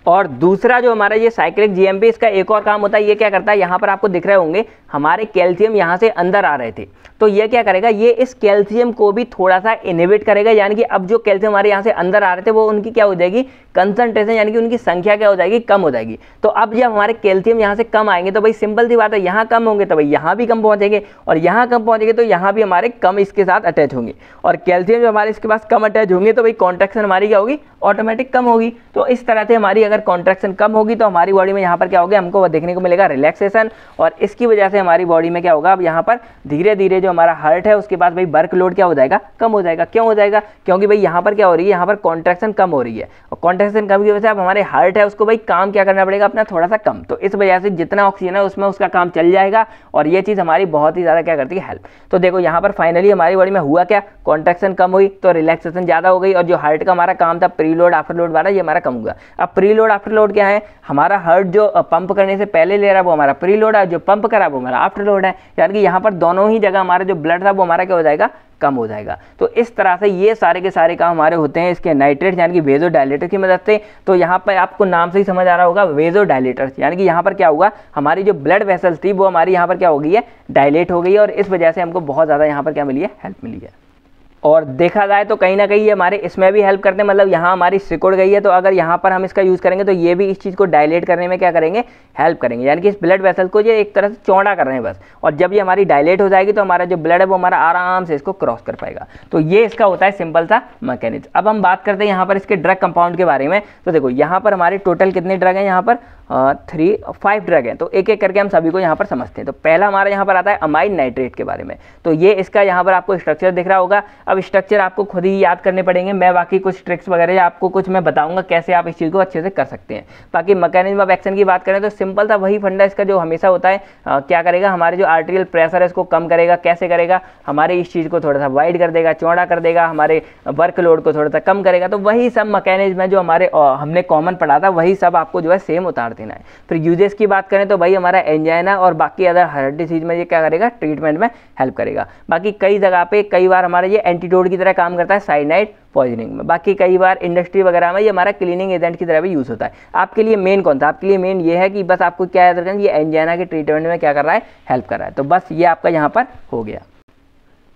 और दूसरा जो हमारा ये साइक्लिक GMP, इसका एक और काम होता है, ये क्या करता है, यहाँ पर आपको दिख रहे होंगे हमारे कैल्शियम यहाँ से अंदर आ रहे थे, तो ये क्या करेगा, ये इस कैल्शियम को भी थोड़ा सा इनहिबिट करेगा, यानी कि अब जो कैल्शियम हमारे यहाँ से अंदर आ रहे थे वो उनकी क्या हो जाएगी, कंसंट्रेशन यानी कि उनकी संख्या क्या हो जाएगी, कम हो जाएगी। तो अब जब हमारे कैल्शियम यहाँ से कम आएंगे तो भाई सिंपल सी बात है, यहाँ कम होंगे तो भाई यहाँ भी कम पहुँचेंगे, और यहाँ कम पहुँचेंगे तो यहाँ भी हमारे कम इसके साथ अटैच होंगे, और कैल्शियम जो हमारे इसके पास कम अटैच होंगे तो भाई कॉन्ट्रैक्शन हमारी क्या होगी, ऑटोमेटिक कम होगी। तो इस तरह से हमारी अगर कॉन्ट्रैक्शन कम होगी तो हमारी बॉडी में यहाँ पर क्या होगा, हमको देखने को मिलेगा रिलैक्सेशन, और इसकी वजह से हमारी बॉडी में क्या होगा, अब यहाँ पर धीरे धीरे जो हमारा हार्ट है उसके पास भाई वर्क लोड क्या हो जाएगा, कम हो जाएगा। क्यों हो जाएगा, क्योंकि भाई यहाँ पर क्या हो रही है, यहाँ पर कॉन्ट्रैक्शन कम हो रही है, और कॉन्ट्रैक्शन कम की वजह से अब हमारे हार्ट है उसको भाई काम क्या करना पड़ेगा, अपना थोड़ा सा कम। तो इस वजह से जितना ऑक्सीजन है उसमें उसका काम चल जाएगा, और ये चीज़ हमारी बहुत ही ज़्यादा क्या करती है, हेल्प। तो देखो यहाँ पर फाइनली हमारी बॉडी में हुआ क्या, कॉन्ट्रैक्शन कम हुई तो रिलैक्सेशन ज़्यादा हो गई, और जो हार्ट का हमारा काम था प्री लोड आफ्टर लोड वाला, ये हमारा कम हुआ। अब प्री लोड आफ्टर लोड क्या है, हमारा हार्ट जो पंप करने से पहले ले रहा है वो हमारा प्री लोड है, जो पंप करा वो हमारा आफ्टर लोड है, यानी कि यहाँ पर दोनों ही जगह हमारा जो ब्लड था वो हमारा क्या हो जाएगा, कम हो जाएगा। तो इस तरह से ये सारे के सारे काम हमारे होते हैं इसके नाइट्रेट यानी कि वेजोडायलेटर की मदद से। तो यहाँ पर आपको नाम से ही समझ आ रहा होगा वेजोडायलेटर, यानी कि यहाँ पर क्या हुआ, हमारी जो ब्लड वेसल्स थी वो हमारी यहाँ पर क्या हो गई है, डायलेट हो गई है, और इस वजह से हमको बहुत ज़्यादा यहाँ पर क्या मिली है, हेल्प मिली है। और देखा जाए तो कहीं ना कहीं ये हमारे इसमें भी हेल्प करते हैं, मतलब यहाँ हमारी सिकुड़ गई है तो अगर यहाँ पर हम इसका यूज़ करेंगे तो ये भी इस चीज़ को डायलेट करने में क्या करेंगे, हेल्प करेंगे, यानी कि इस ब्लड वेसल को ये एक तरह से चौड़ा कर रहे हैं बस। और जब ये हमारी डायलेट हो जाएगी तो हमारा जो ब्लड है वो हमारा आराम से इसको क्रॉस कर पाएगा। तो ये इसका होता है सिंपल सा मैकेनिज्म। अब हम बात करते हैं यहाँ पर इसके ड्रग कंपाउंड के बारे में। तो देखो यहाँ पर हमारे टोटल कितने ड्रग हैं, यहाँ पर 5 ड्रग हैं, तो एक एक करके हम सभी को यहाँ पर समझते हैं। तो पहला हमारा यहाँ पर आता है अमाइन नाइट्रेट के बारे में। तो ये इसका यहाँ पर आपको स्ट्रक्चर दिख रहा होगा। अब स्ट्रक्चर आपको खुद ही याद करने पड़ेंगे, मैं बाकी कुछ ट्रिक्स वगैरह आपको कुछ मैं बताऊंगा कैसे आप इस चीज़ को अच्छे से कर सकते हैं। बाकी मैकेनिज्म ऑफ एक्शन की बात करें तो सिंपल था वही फंडा इसका जो हमेशा होता है, क्या करेगा, हमारे जो आर्टेरियल प्रेशर है इसको कम करेगा। कैसे करेगा, हमारे इस चीज़ को थोड़ा सा वाइड कर देगा, चौड़ा कर देगा, हमारे वर्क लोड को थोड़ा सा कम करेगा। तो वही सब मैकेनिज्म है जो हमारे हमने कॉमन पढ़ा था, वही सब आपको जो है सेम उतार देना है। फिर यूजेस की बात करें तो भाई हमारा एंजाइना और बाकी अदर हार्ट डिसीज में ये क्या करेगा, ट्रीटमेंट में हेल्प करेगा। बाकी कई जगह पे कई बार हमारा ये एंटीडोट की तरह काम करता है साइनाइड पॉइजनिंग में। बाकी कई बार इंडस्ट्री वगैरह में ये हमारा क्लीनिंग एजेंट की तरह भी यूज़ होता है। आपके लिए मेन कौन था, आपके लिए मेन ये है कि बस आपको क्या याद रखना, ये एंजाइना के ट्रीटमेंट में क्या कर रहा है, हेल्प कर रहा है। तो बस ये आपका यहाँ पर हो गया।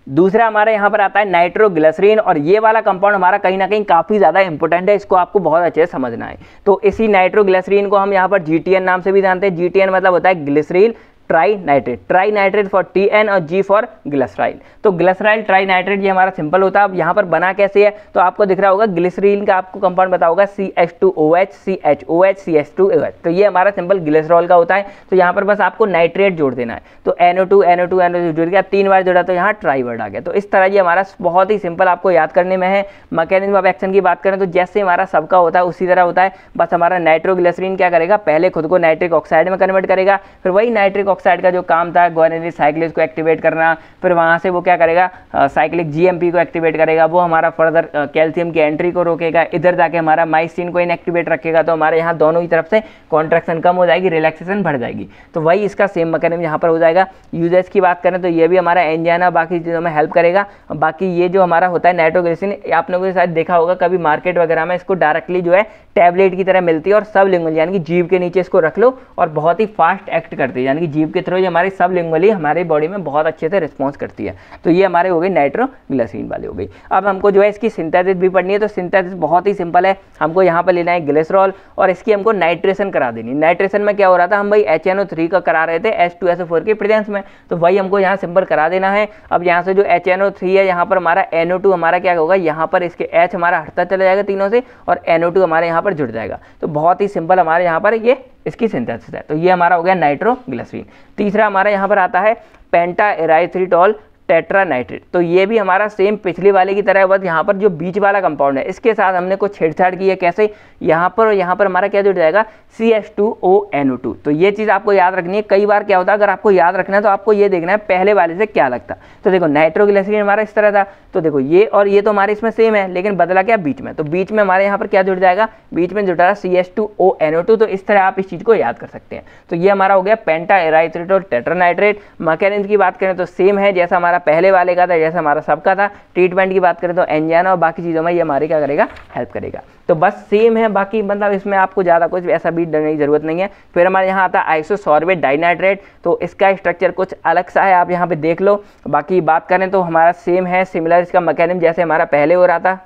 दूसरा हमारे यहाँ पर आता है नाइट्रोग्लिसरीन, और ये वाला कंपाउंड हमारा कहीं ना कहीं काफ़ी ज़्यादा इंपॉर्टेंट है, इसको आपको बहुत अच्छे से समझना है। तो इसी नाइट्रोग्लिसरीन को हम यहाँ पर GTN नाम से भी जानते हैं। GTN मतलब होता है glycerine trinitrate for TN और G फॉर ग्लिसराइल। तो ग्लिसराइल ट्राई नाइट्रेट ये हमारा सिंपल होता है। अब यहाँ पर बना कैसे है, तो आपको दिख रहा होगा ग्लिसरीन का आपको कंपाउंड बता होगा CH2OH CHOH CH2OH, तो ये हमारा सिंपल ग्लिसरॉल का होता है। तो यहाँ पर बस आपको नाइट्रेट जोड़ देना है, तो NO2 जुड़ गया, 3 बार जोड़ा तो यहाँ ट्राई वर्ड आ गया। तो इस तरह ये हमारा बहुत ही सिंपल आपको याद करने में है। मैकेनिज्म ऑफ एक्शन की बात करें तो जैसे हमारा सबका होता है उसी तरह होता है, बस हमारा नाइट्रोग्लिसरीन क्या करेगा, पहले खुद को नाइट्रिक ऑक्साइड में कन्वर्ट करेगा, फिर वही नाइट्रिक ऑक्साइड का जो काम था ग्वानिलीन साइक्लेज को एक्टिवेट करना, फिर वहां से वो क्या करेगा साइक्लिक GMP को एक्टिवेट करेगा, वो हमारा फर्दर कैल्शियम की एंट्री को रोकेगा, इधर जाके हमारा माइसिन को इनएक्टिवेट रखेगा। तो हमारे यहाँ दोनों ही तरफ से कॉन्ट्रैक्शन कम हो जाएगी, रिलैक्सेशन बढ़ जाएगी। तो वही इसका सेम मैकेनिज्म यहाँ पर हो जाएगा। यूजेस की बात करें तो ये भी हमारा एंजाइना बाकी चीज़ों में हेल्प करेगा। बाकी ये जो हमारा होता है नाइट्रोग्लिसरीन, आप लोगों ने शायद देखा होगा कभी मार्केट वगैरह में इसको डायरेक्टली जो है टैबलेट की तरह मिलती है, और सबलिंगुअल यानी कि जीभ के नीचे इसको रख लो और बहुत ही फास्ट एक्ट करती है, यानी कि जीभ के थ्रू ये हमारी सबलिंगुअली हमारी बॉडी में बहुत अच्छे से रिस्पॉन्स करती है। तो ये हमारे हो गई नाइट्रोग्लिसरीन वाली हो गई। अब हमको जो है इसकी सिंथेसिस भी पढ़नी है। तो सिंथेसिस बहुत ही सिंपल है, हमको यहाँ पर लेना है ग्लिसरॉल और इसकी हमको नाइट्रेशन करा देनी। नाइट्रेशन में क्या हो रहा था, हम भाई HNO3 का करा रहे थे H2SO4 के प्रेजेंस में, तो वही हमको यहाँ सिंपल करा देना है। अब यहाँ से जो HNO3 है, यहाँ पर हमारा NO2 हमारा क्या होगा, यहाँ पर इसके H हमारा हटता चला जाएगा तीनों से, और NO2 हमारे यहाँ पर जुड़ जाएगा। तो बहुत ही सिंपल हमारे यहाँ पर ये इसकी सिंथेसिस है। तो ये हमारा हो गया नाइट्रोग्लिसरीन। तीसरा हमारा यहाँ पर आता है पेंटा एराइथ्रिटॉल टेट्रानाइट्रेट। तो ये भी हमारा सेम पिछली वाले की तरह है, बस यहाँ पर जो बीच वाला कंपाउंड है इसके साथ हमने कुछ छेड़छाड़ की है। कैसे, यहाँ पर और यहाँ पर हमारा क्या जुड़ जाएगा, CH2ONO2। तो ये चीज़ आपको याद रखनी है। कई बार क्या होता है, अगर आपको याद रखना है तो आपको ये देखना है पहले वाले से क्या लगता। तो देखो नाइट्रोग्लिसरीन हमारा इस तरह था, तो देखो ये और ये तो हमारे इसमें सेम है, लेकिन बदला क्या बीच में। तो बीच में हमारे यहाँ पर क्या जुड़ जाएगा, बीच में जुड़ रहा है CH2ONO2। तो इस तरह आप इस चीज़ को याद कर सकते हैं। तो ये हमारा हो गया पेंटा एराइथ्रिटॉल टेट्रानाइट्रेट। मैकेनिज्म की बात करें तो सेम है जैसा हमारा पहले वाले का था, जैसा हमारा सबका था। ट्रीटमेंट की बात करें तो एंजाइना और बाकी चीज़ों में ये हमारे क्या करेगा, हेल्प करेगा। तो बस सेम है, बाकी मतलब इसमें आपको ज़्यादा कुछ ऐसा भी डरने की जरूरत नहीं है। फिर हमारे यहाँ आता है आइसोसॉर्बेट डाइनाइट्रेट। तो इसका स्ट्रक्चर कुछ अलग सा है, आप यहाँ पे देख लो। बाकी बात करें तो हमारा सेम है, सिमिलर इसका मैकेनिज्म जैसे हमारा पहले हो रहा था।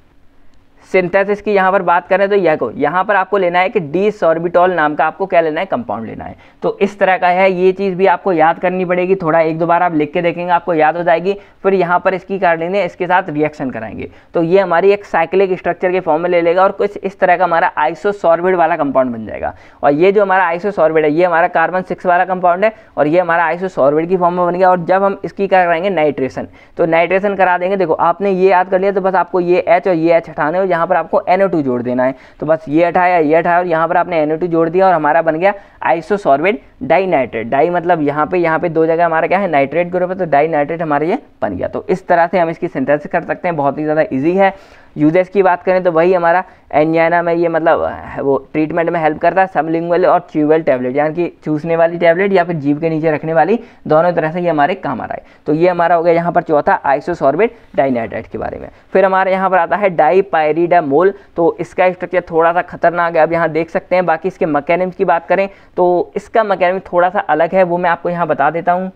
सिंथेसिस की यहाँ पर बात करें तो यहाँ पर आपको लेना है कि डी-सॉर्बिटॉल नाम का आपको क्या लेना है, कंपाउंड लेना है। तो इस तरह का है, ये चीज़ भी आपको याद करनी पड़ेगी। थोड़ा एक दो बार आप लिख के देखेंगे, आपको याद हो जाएगी। फिर यहाँ पर इसकी कर लेंगे, इसके साथ रिएक्शन कराएंगे तो ये हमारी एक साइक्लिक स्ट्रक्चर के फॉर्म में ले लेगा और कुछ इस तरह का हमारा आइसोसॉर्बिड वाला कंपाउंड बन जाएगा। और ये जो हमारा आइसोसॉर्बिड है, ये हमारा कार्बन 6 वाला कंपाउंड है और ये हमारा आइसोसॉर्बिड की फॉर्म में बन गया। और जब हम इसकी क्या कराएंगे, नाइट्रेशन, तो नाइट्रेशन करा देंगे। देखो आपने ये याद कर लिया, तो बस आपको ये H और ये H हटाने और यहाँ पर आपको NO2 जोड़ देना है। तो बस ये हटाया और यहाँ पर आपने NO2 जोड़ दिया और हमारा बन गया आइसोसॉर्बेट डाइनाइट्रेट। डाई मतलब यहाँ पे दो जगह हमारा क्या है, नाइट्रेट ग्रुप है, तो डाइनाइट्रेट हमारे ये बन गया। तो इस तरह से हम इसकी सिंथेसिस कर सकते हैं, बहुत ही ज़्यादा इजी है। यूजेस की बात करें तो वही हमारा एंजाइना में ये मतलब वो ट्रीटमेंट में हेल्प करता है। सबलिंगुअल और च्यूबल टैबलेट, यानी कि चूसने वाली टैबलेट या फिर जीभ के नीचे रखने वाली, दोनों तरह से ये हमारे काम आ रहा है। तो ये हमारा हो गया यहाँ पर चौथा आइसोसॉर्बेट डाइनाइट्रेट के बारे में। फिर हमारे यहाँ पर आता है डाइपाइरिडामोल। तो इसका स्ट्रक्चर थोड़ा सा खतरनाक है, अब यहाँ देख सकते हैं। बाकी इसके मैकेनिज्म की बात करें तो इसका मैकेनिज्म थोड़ा सा अलग है, वो मैं आपको यहाँ बता देता हूँ।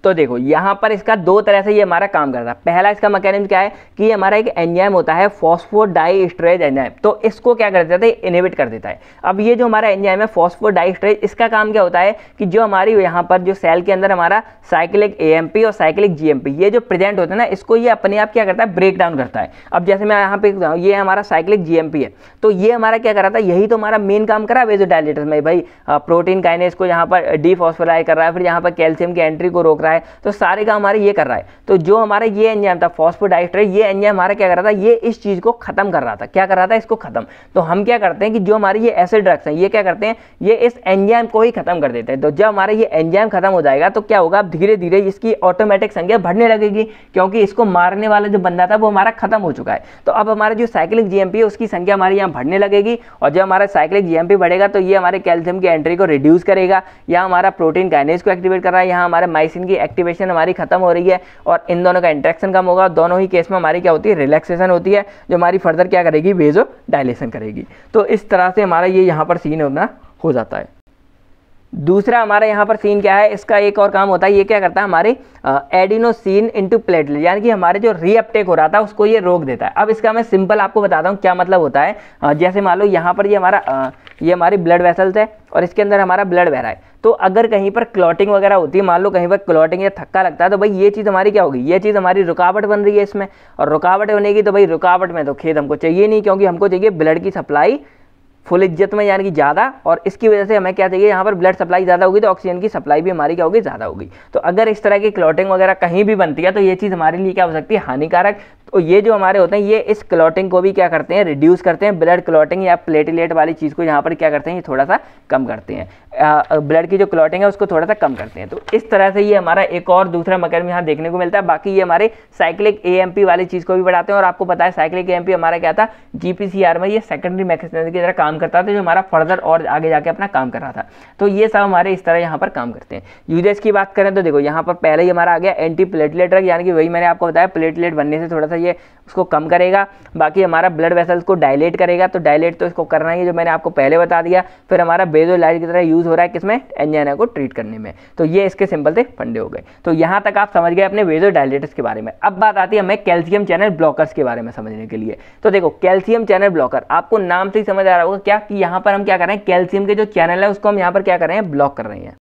तो देखो यहाँ पर इसका दो तरह से ये हमारा काम करता है। पहला इसका मैकेनिज्म क्या है कि ये हमारा एक एंजाइम होता है फॉस्फोडाइस्टरेज एंजाइम, तो इसको क्या कर देता है, इनहिबिट कर देता है। अब ये जो हमारा एंजाइम है फॉस्फोडाइस्टरेज, इसका काम क्या होता है कि जो हमारी यहाँ पर जो सेल के अंदर हमारा साइक्लिक AMP और साइक्लिक GMP ये जो प्रेजेंट होते हैं ना, इसको ये अपने आप क्या करता है, ब्रेक डाउन करता है। अब जैसे मैं यहाँ पे ये हमारा साइक्लिक GMP है, तो ये हमारा क्या कर रहा था, यही तो हमारा मेन काम करा वेज़ोडाइलेटर्स में। भाई प्रोटीन काइनेज को यहाँ पर डीफॉस्फोराइलेट कर रहा है, फिर यहाँ पर कैल्शियम की एंट्री को रोक रहा है, तो सारे काम हमारे ये कर रहा है। तो जो हमारा ये एंजाइम था फॉस्फोडाइस्टरेज, ये एंजाइम हमारा क्या कर रहा था, ये इस चीज को खत्म कर रहा था। क्या कर रहा था, इसको खत्म। तो हम क्या करते हैं कि जो हमारे ये एसिड ड्रग्स हैं, ये क्या करते हैं, ये इस एंजाइम को ही खत्म कर देते हैं। तो जब हमारा ये एंजाइम खत्म हो जाएगा तो क्या होगा, धीरे धीरे इसकी ऑटोमेटिक संख्या बढ़ने लगेगी, क्योंकि इसको मारने वाला जो बंदा था वो हमारा खत्म हो चुका है। तो अब हमारा जो साइक्लिक GMP है उसकी संख्या हमारी यहाँ बढ़ने लगेगी, और जब हमारा साइक्लिक GMP बढ़ेगा तो ये हमारे कैल्शियम की एंट्री को रिड्यूस करेगा, यहाँ हमारा प्रोटीन काइनेज को एक्टिवेट कर रहा है, यहाँ हमारे माइसिन की एक्टिवेशन हमारी खत्म हो रही है, और इन दोनों का इंटरेक्शन कम होगा। दोनों ही केस में हमारी क्या होती है, रिलैक्सेशन होती है, जो हमारी फर्दर क्या करेगी, वेज़ोडाइलेशन करेगी। तो इस तरह से हमारा ये यहाँ पर सीन होना हो जाता है। दूसरा हमारा यहाँ पर सीन क्या है, इसका एक और काम होता है, ये क्या करता है हमारे एडिनोसिन इनटू प्लेटलेट, यानी कि हमारे जो रीअपटेक हो रहा था उसको ये रोक देता है। अब इसका मैं सिंपल आपको बताता हूँ क्या मतलब होता है। जैसे मान लो यहाँ पर ये हमारी ब्लड वेसल्स है और इसके अंदर हमारा ब्लड बह रहा है, तो अगर कहीं पर क्लॉटिंग वगैरह होती है, मान लो कहीं पर क्लॉटिंग या थक्का लगता है, तो भाई ये चीज़ हमारी क्या होगी, ये चीज़ हमारी रुकावट बन रही है इसमें, और रुकावट बनेगी तो भाई रुकावट में तो खेद हमको चाहिए नहीं, क्योंकि हमको चाहिए ब्लड की सप्लाई फुल इज्जत में, यानी कि ज़्यादा, और इसकी वजह से हमें क्या चाहिए, यहाँ पर ब्लड सप्लाई ज़्यादा होगी तो ऑक्सीजन की सप्लाई भी हमारी क्या होगी, ज़्यादा होगी। तो अगर इस तरह की क्लॉटिंग वगैरह कहीं भी बनती है तो ये चीज़ हमारे लिए क्या हो सकती है, हानिकारक। तो ये जो हमारे होते हैं ये इस क्लॉटिंग को भी क्या करते हैं, रिड्यूस करते हैं, ब्लड क्लॉटिंग या प्लेटलेट वाली चीज़ को यहाँ पर क्या करते हैं, ये थोड़ा सा कम करते हैं, ब्लड की जो क्लॉटिंग है उसको थोड़ा सा कम करते हैं। तो इस तरह से ये हमारा एक और दूसरा मैकेनिज्म यहाँ देखने को मिलता है। बाकी ये हमारे साइक्लिक एएमपी वाली चीज़ को भी बढ़ाते हैं, और आपको पता है साइक्लिक एएमपी हमारा क्या था, जीपीसीआर में ये सेकेंडरी मैकेनिज्म की तरह काम करता था, जो हमारा फर्दर और आगे जाके अपना काम कर रहा था। तो ये सब हमारे इस तरह यहाँ पर काम करते हैं। यूजेस की बात करें तो देखो यहाँ पर पहले ही हमारा आ गया एंटी प्लेटलेट ड्रग, यानी कि वही मैंने आपको बताया प्लेटलेट बनने से थोड़ा सा ये उसको कम करेगा। बाकी हमारा ब्लड वेसल्स को डायलेट करेगा, तो डायलेट तो इसको करना ही है, जो मैंने आपको पहले बता दिया। फिर हमारा बेजोलाइट की तरह यूज हो रहा है किसमें, एंजाइना को ट्रीट करने में। तो ये इसके सिंपल से फंडे हो गए। तो यहाँ तक आप समझ गए अपने वेजोडाइलेटर्स के बारे में। अब बात आती है हमें कैल्शियम चैनल ब्लॉकर्स के बारे में समझने के लिए। तो देखो कैल्शियम चैनल ब्लॉकर आपको नाम से ही समझ आ रहा होगा क्या, कि यहाँ पर हम क्या कर रहे हैं, कैल्शियम के जो चैनल है उसको हम यहाँ पर क्या कर रहे हैं, ब्लॉक कर रहे हैं।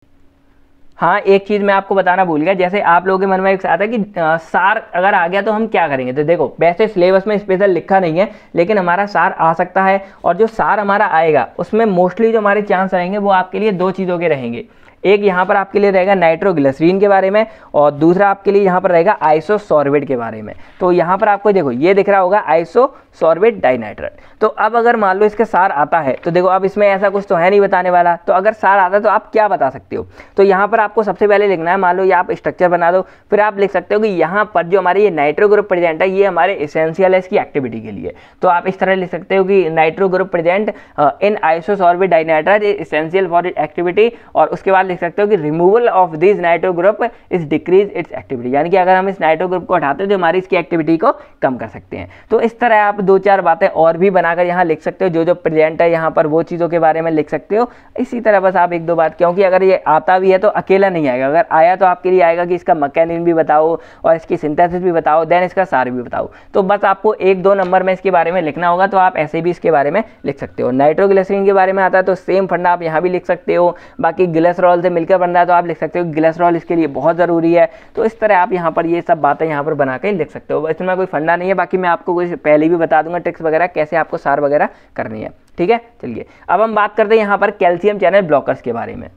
हाँ, एक चीज़ मैं आपको बताना भूल गया, जैसे आप लोगों के मन में एक आता है कि सार अगर आ गया तो हम क्या करेंगे। तो देखो वैसे सिलेबस में स्पेशल लिखा नहीं है, लेकिन हमारा सार आ सकता है, और जो सार हमारा आएगा उसमें मोस्टली जो हमारे चांस रहेंगे वो आपके लिए दो चीज़ों के रहेंगे। एक यहाँ पर आपके लिए रहेगा नाइट्रोग्लिसरीन के बारे में, और दूसरा आपके लिए यहाँ पर रहेगा आइसोसॉर्बेट के बारे में। तो यहाँ पर आपको देखो ये दिख रहा होगा आइसोसॉर्बेट डाइनाइट्रेट। तो अब अगर मान लो इसके सार आता है, तो देखो अब इसमें ऐसा कुछ तो है नहीं बताने वाला, तो अगर सार आता है तो आप क्या बता सकते हो। तो यहाँ पर आपको सबसे पहले लिखना है, मान लो ये आप स्ट्रक्चर बना दो, फिर आप लिख सकते हो कि यहाँ पर जो हमारे ये नाइट्रो ग्रुप प्रेजेंट है ये हमारे एसेंशियल है इसकी एक्टिविटी के लिए। तो आप इस तरह लिख सकते हो कि nitro group present in isosorbide dinitrate is essential for it activity, और उसके बाद लिख सकते हो कि removal of this nitro group is decrease its activity, यानी कि अगर हम इस नाइट्रो ग्रुप को हटाते हैं तो हमारी इसकी एक्टिविटी को कम कर सकते हैं। तो इस तरह आप दो चार बातें और भी बनाकर यहाँ लिख सकते हो, जो जो प्रेजेंट है यहाँ पर वो चीज़ों के बारे में लिख सकते हो। इसी तरह बस आप एक दो बात, क्योंकि अगर ये आता भी है तो अकेला नहीं आएगा, अगर आया तो आपके लिए आएगा कि इसका मैकेनिज्म भी बताओ और इसकी सिंथेसिस भी बताओ, देन इसका सार भी बताओ। तो बस आपको एक दो नंबर में इसके बारे में लिखना होगा, तो आप ऐसे भी इसके बारे में लिख सकते हो। नाइट्रोग्लिसरीन के बारे में आता है तो सेम फंडा आप यहाँ भी लिख सकते हो। बाकी ग्लिसरॉल से मिलकर बन रहा है तो आप लिख सकते हो ग्लिसरॉल इसके लिए बहुत ज़रूरी है। तो इस तरह आप यहाँ पर ये सब बातें यहाँ पर बना के लिख सकते हो। इसमें कोई फंडा नहीं है, बाकी मैं आपको कुछ पहले भी बता दूंगा ट्रिक्स वगैरह कैसे आपको सार वगैरह करनी है। ठीक है, चलिए अब हम बात करते हैं यहाँ पर कैल्शियम चैनल ब्लॉकर्स के बारे में।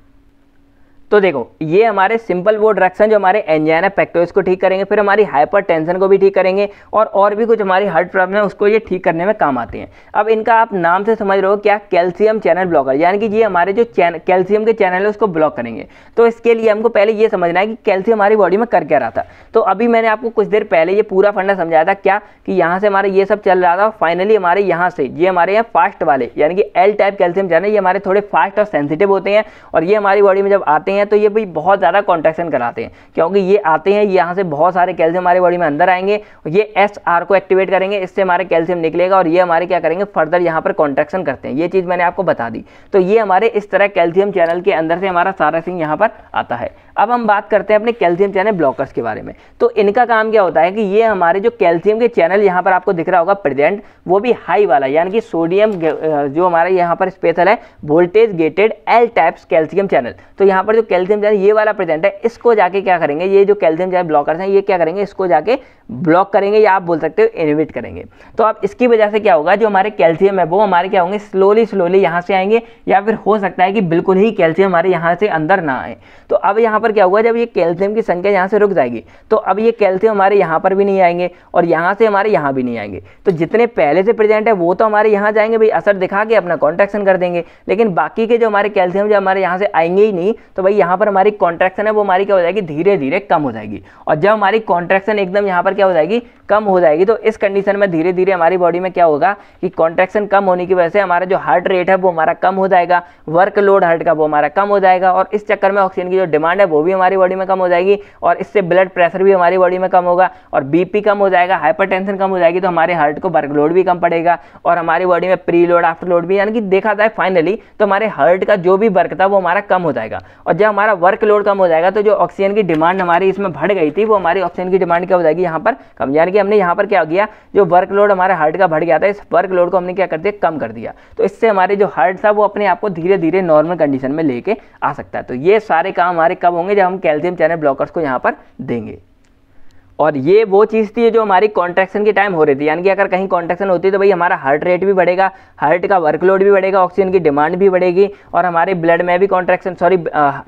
तो देखो ये हमारे सिंपल वो ड्रग्स हैं जो हमारे एंजाइना पेक्टोरिस को ठीक करेंगे, फिर हमारी हाइपरटेंशन को भी ठीक करेंगे, और भी कुछ हमारी हार्ट प्रॉब्लम है उसको ये ठीक करने में काम आते हैं। अब इनका आप नाम से समझ रहे हो क्या, कैल्शियम चैनल ब्लॉकर, यानी कि ये हमारे जो कैल्शियम के चैनल है उसको ब्लॉक करेंगे। तो इसके लिए हमको पहले ये समझना है कि कैल्शियम हमारी बॉडी में कर क्या रहा था। तो अभी मैंने आपको कुछ देर पहले ये पूरा फंडा समझाया था क्या, कि यहाँ से हमारे ये सब चल रहा था, फाइनली हमारे यहाँ से ये हमारे यहाँ फास्ट वाले यानी कि एल टाइप कैल्शियम चैनल ये हमारे थोड़े फास्ट और सेंसिटिव होते हैं, और ये हमारी बॉडी में जब आते हैं तो ये भी बहुत ज़्यादा कॉन्ट्रैक्शन कराते हैं, क्योंकि ये आते हैं यहाँ से बहुत सारे कैल्शियम हमारी बॉडी में अंदर आएंगे, ये SR को एक्टिवेट करेंगे, इससे हमारे कैल्शियम निकलेगा, और ये हमारे क्या करेंगे फर्दर यहाँ पर कॉन्ट्रैक्शन करते हैं। ये चीज़ मैंने आपको बता दी। तो ये हमारे इस तरह कैल्शियम चैनल के अंदर से हमारा सारा सीन यहाँ पर आता है। अब हम बात करते हैं अपने कैल्शियम चैनल ब्लॉकर्स के बारे में। तो इनका काम क्या होता है कि ये हमारे जो कैल्शियम के चैनल यहाँ पर आपको दिख रहा होगा प्रेजेंट, वो भी हाई वाला यानी कि सोडियम जो हमारा यहाँ पर स्पेशल है voltage gated L types calcium channel. तो यहाँ पर जो कैल्शियम चैनल ये वाला प्रेजेंट है, इसको जाके क्या करेंगे, ये जो कैल्शियम चैनल ब्लॉकर्स हैं ये क्या करेंगे, इसको जाके ब्लॉक करेंगे, या आप बोल सकते हो इनहिबिट करेंगे। तो अब इसकी वजह से क्या होगा, जो हमारे कैल्शियम है वो हमारे क्या होंगे, स्लोली यहाँ से आएंगे, या फिर हो सकता है कि बिल्कुल ही कैल्शियम हमारे यहाँ से अंदर ना आए। तो अब यहाँ पर क्या हुआ, जब ये कैल्शियम की संख्या यहाँ से रुक जाएगी तो अब ये कैल्शियम हमारे यहाँ पर भी नहीं आएंगे, और यहाँ से हमारे यहाँ भी नहीं आएंगे। तो जितने पहले से प्रेजेंट है वो तो हमारे यहाँ जाएंगे भाई, असर दिखा के अपना कॉन्ट्रैक्शन कर देंगे, लेकिन बाकी के जो हमारे कैल्शियम जो हमारे यहाँ से आएंगे ही नहीं, तो भाई यहाँ पर हमारी कॉन्ट्रैक्शन है वो हमारी क्या हो जाएगी, धीरे धीरे कम हो जाएगी। और जब हमारी कॉन्ट्रैक्शन एकदम यहाँ पर क्या हो जाएगी, कम हो जाएगी, तो इस कंडीशन में धीरे धीरे हमारी बॉडी में क्या होगा कि कॉन्ट्रैक्शन कम होने की वजह से हमारा जो हार्ट रेट है वो हमारा कम हो जाएगा, वर्कलोड हार्ट का वो हमारा कम हो जाएगा, और इस चक्कर में ऑक्सीजन की जो डिमांड है वो भी हमारी बॉडी में कम हो जाएगी, और इससे ब्लड प्रेशर भी हमारी बॉडी में कम होगा, और बीपी कम हो जाएगा, हाइपरटेंशन कम हो जाएगी, तो हमारे हार्ट को वर्कलोड भी कम पड़ेगा, और हमारी बॉडी में प्री लोड आफ्टर लोड भी, यानी कि देखा जाए फाइनली तो हमारे हार्ट का जो भी वर्क था वो हमारा कम हो जाएगा। और जब हमारा वर्कलोड कम हो जाएगा तो जो ऑक्सीजन की डिमांड हमारी इसमें बढ़ गई थी वो हमारी ऑक्सीजन की डिमांड क्या हो जाएगी यहाँ पर कम, यानी कि हमने यहाँ पर क्या किया, जो वर्कलोड हमारे हार्ट का बढ़ गया था इस वर्कलोड को हमने क्या कर दिया, कम कर दिया। तो इससे हमारे जो हार्ट था वो अपने आप को धीरे धीरे नॉर्मल कंडीशन में लेके आ सकता है। तो ये सारे काम हमारे कब होंगे, जब हम कैल्शियम चैनल ब्लॉकर्स को यहाँ पर देंगे। और ये वो चीज़ थी जो हमारी कॉन्ट्रैक्शन के टाइम हो रही थी, यानी कि अगर कहीं कॉन्ट्रैक्शन होती है तो भाई हमारा हार्ट रेट भी बढ़ेगा, हार्ट का वर्कलोड भी बढ़ेगा, ऑक्सीजन की डिमांड भी बढ़ेगी, और हमारे ब्लड में भी कॉन्ट्रैक्शन,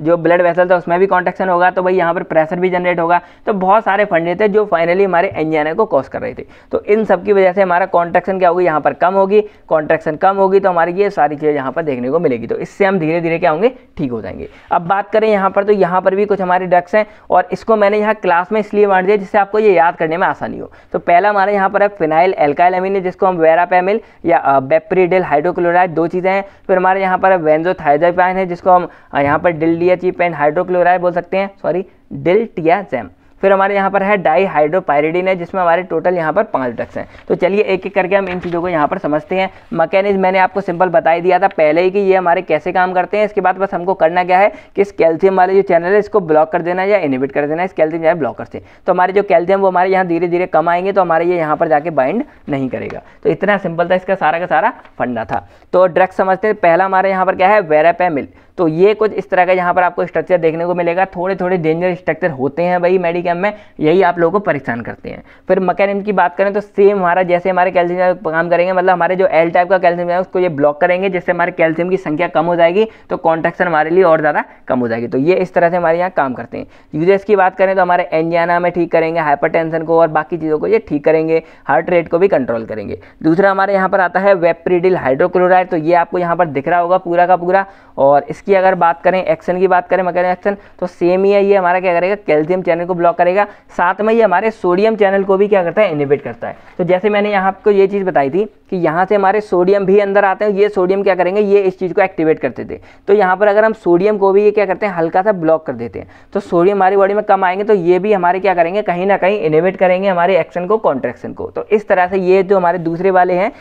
जो ब्लड वेसल था उसमें भी कॉन्ट्रैक्शन होगा, तो भाई यहाँ पर प्रेशर भी जनरेट होगा। तो बहुत सारे फंडे थे जो फाइनली हमारे एंजाइना को कॉज कर रहे थे। तो इन सब की वजह से हमारा कॉन्ट्रैक्शन क्या होगी, यहाँ पर कम होगी, कॉन्ट्रैक्शन कम होगी तो हमारी ये सारी चीज़ें यहाँ पर देखने को मिलेगी। तो इससे हम धीरे धीरे क्या होंगे, ठीक हो जाएंगे। अब बात करें यहाँ पर, तो यहाँ पर भी कुछ हमारे ड्रग्स हैं, और इसको मैंने यहाँ क्लास में इसलिए बांट दिया जिससे आपको ये याद करने आसानी हो। तो पहला हमारे यहाँ पर है फिनाइल एल्काइलएमीन, जिसको हम वेरापेमिल या बेप्रिडिल हाइड्रोक्लोराइड, दो चीज़ें हैं। फिर हमारे यहाँ पर बेंजोथाइजापाइन है, जिसको हम यहाँ पर डिल्डियाज़ेपाइन हाइड्रोक्लोराइड बोल सकते हैं, सॉरी डिल्टियाज़ेम। फिर हमारे यहाँ पर है डाईहाइड्रोपाइरिडिन है, जिसमें हमारे टोटल यहाँ पर 5 ड्रग्स हैं। तो चलिए एक एक करके हम इन चीज़ों को यहाँ पर समझते हैं। मैकेनिज्म मैंने आपको सिंपल बता ही दिया था पहले ही कि ये हमारे कैसे काम करते हैं। इसके बाद बस हमको करना क्या है कि इस कैल्शियम वाले जो चैनल है इसको ब्लॉक कर देना है या इनहिबिट कर देना है इस कैल्शियम चैनल ब्लॉकर से। तो हमारे जो कैल्शियम वो हमारे यहाँ धीरे धीरे कम आएंगे, तो हमारे ये यहाँ पर जाके बाइंड नहीं करेगा। तो इतना सिंपल था, इसका सारा का सारा फंडा था। तो ड्रग्स समझते हैं। पहला हमारे यहाँ पर क्या है, वेरापेमिल। तो ये कुछ इस तरह का यहाँ पर आपको स्ट्रक्चर देखने को मिलेगा। थोड़े थोड़े डेंजर स्ट्रक्चर होते हैं भाई मेडिकल में, यही आप लोगों को परेशान करते हैं। फिर मैकेनिज्म की बात करें तो सेम हमारा जैसे हमारे कैल्शियम काम करेंगे, मतलब हमारे जो एल टाइप का कैल्शियम है उसको ये ब्लॉक करेंगे, जिससे हमारे कैल्शियम की संख्या कम हो जाएगी, तो कॉन्ट्रैक्शन हमारे लिए और ज़्यादा कम हो जाएगी। तो ये इस तरह से हमारे यहाँ काम करते हैं। यूजेस की बात करें तो हमारे एंजाइना में ठीक करेंगे, हाइपरटेंशन को और बाकी चीज़ों को ये ठीक करेंगे, हार्ट रेट को भी कंट्रोल करेंगे। दूसरा हमारे यहाँ पर आता है वेप्रिडिल हाइड्रोक्लोराइड। तो ये आपको यहाँ पर दिख रहा होगा पूरा का पूरा। और इसकी अगर बात करें, एक्शन की बात करें, मैकेनिज्म एक्शन, तो सेम ही है। ये हमारा क्या करेगा, कैल्शियम चैनल को ब्लॉक करेगा, साथ में ये हमारे सोडियम चैनल को भी क्या करता है, इनहिबिट करता है। तो जैसे मैंने यहाँ आपको ये चीज़ बताई थी कि यहाँ से हमारे सोडियम भी अंदर आते हैं, ये सोडियम क्या करेंगे, ये इस चीज़ को एक्टिवेट करते थे। तो यहाँ पर अगर हम सोडियम को भी ये क्या करते हैं, हल्का सा ब्लॉक कर देते हैं, तो सोडियम हमारी बॉडी में कम आएंगे, तो ये भी हमारे क्या करेंगे, कहीं ना कहीं इनहिबिट करेंगे हमारे एक्शन को, कॉन्ट्रैक्शन को। तो इस तरह से ये जो हमारे दूसरे वाले हैं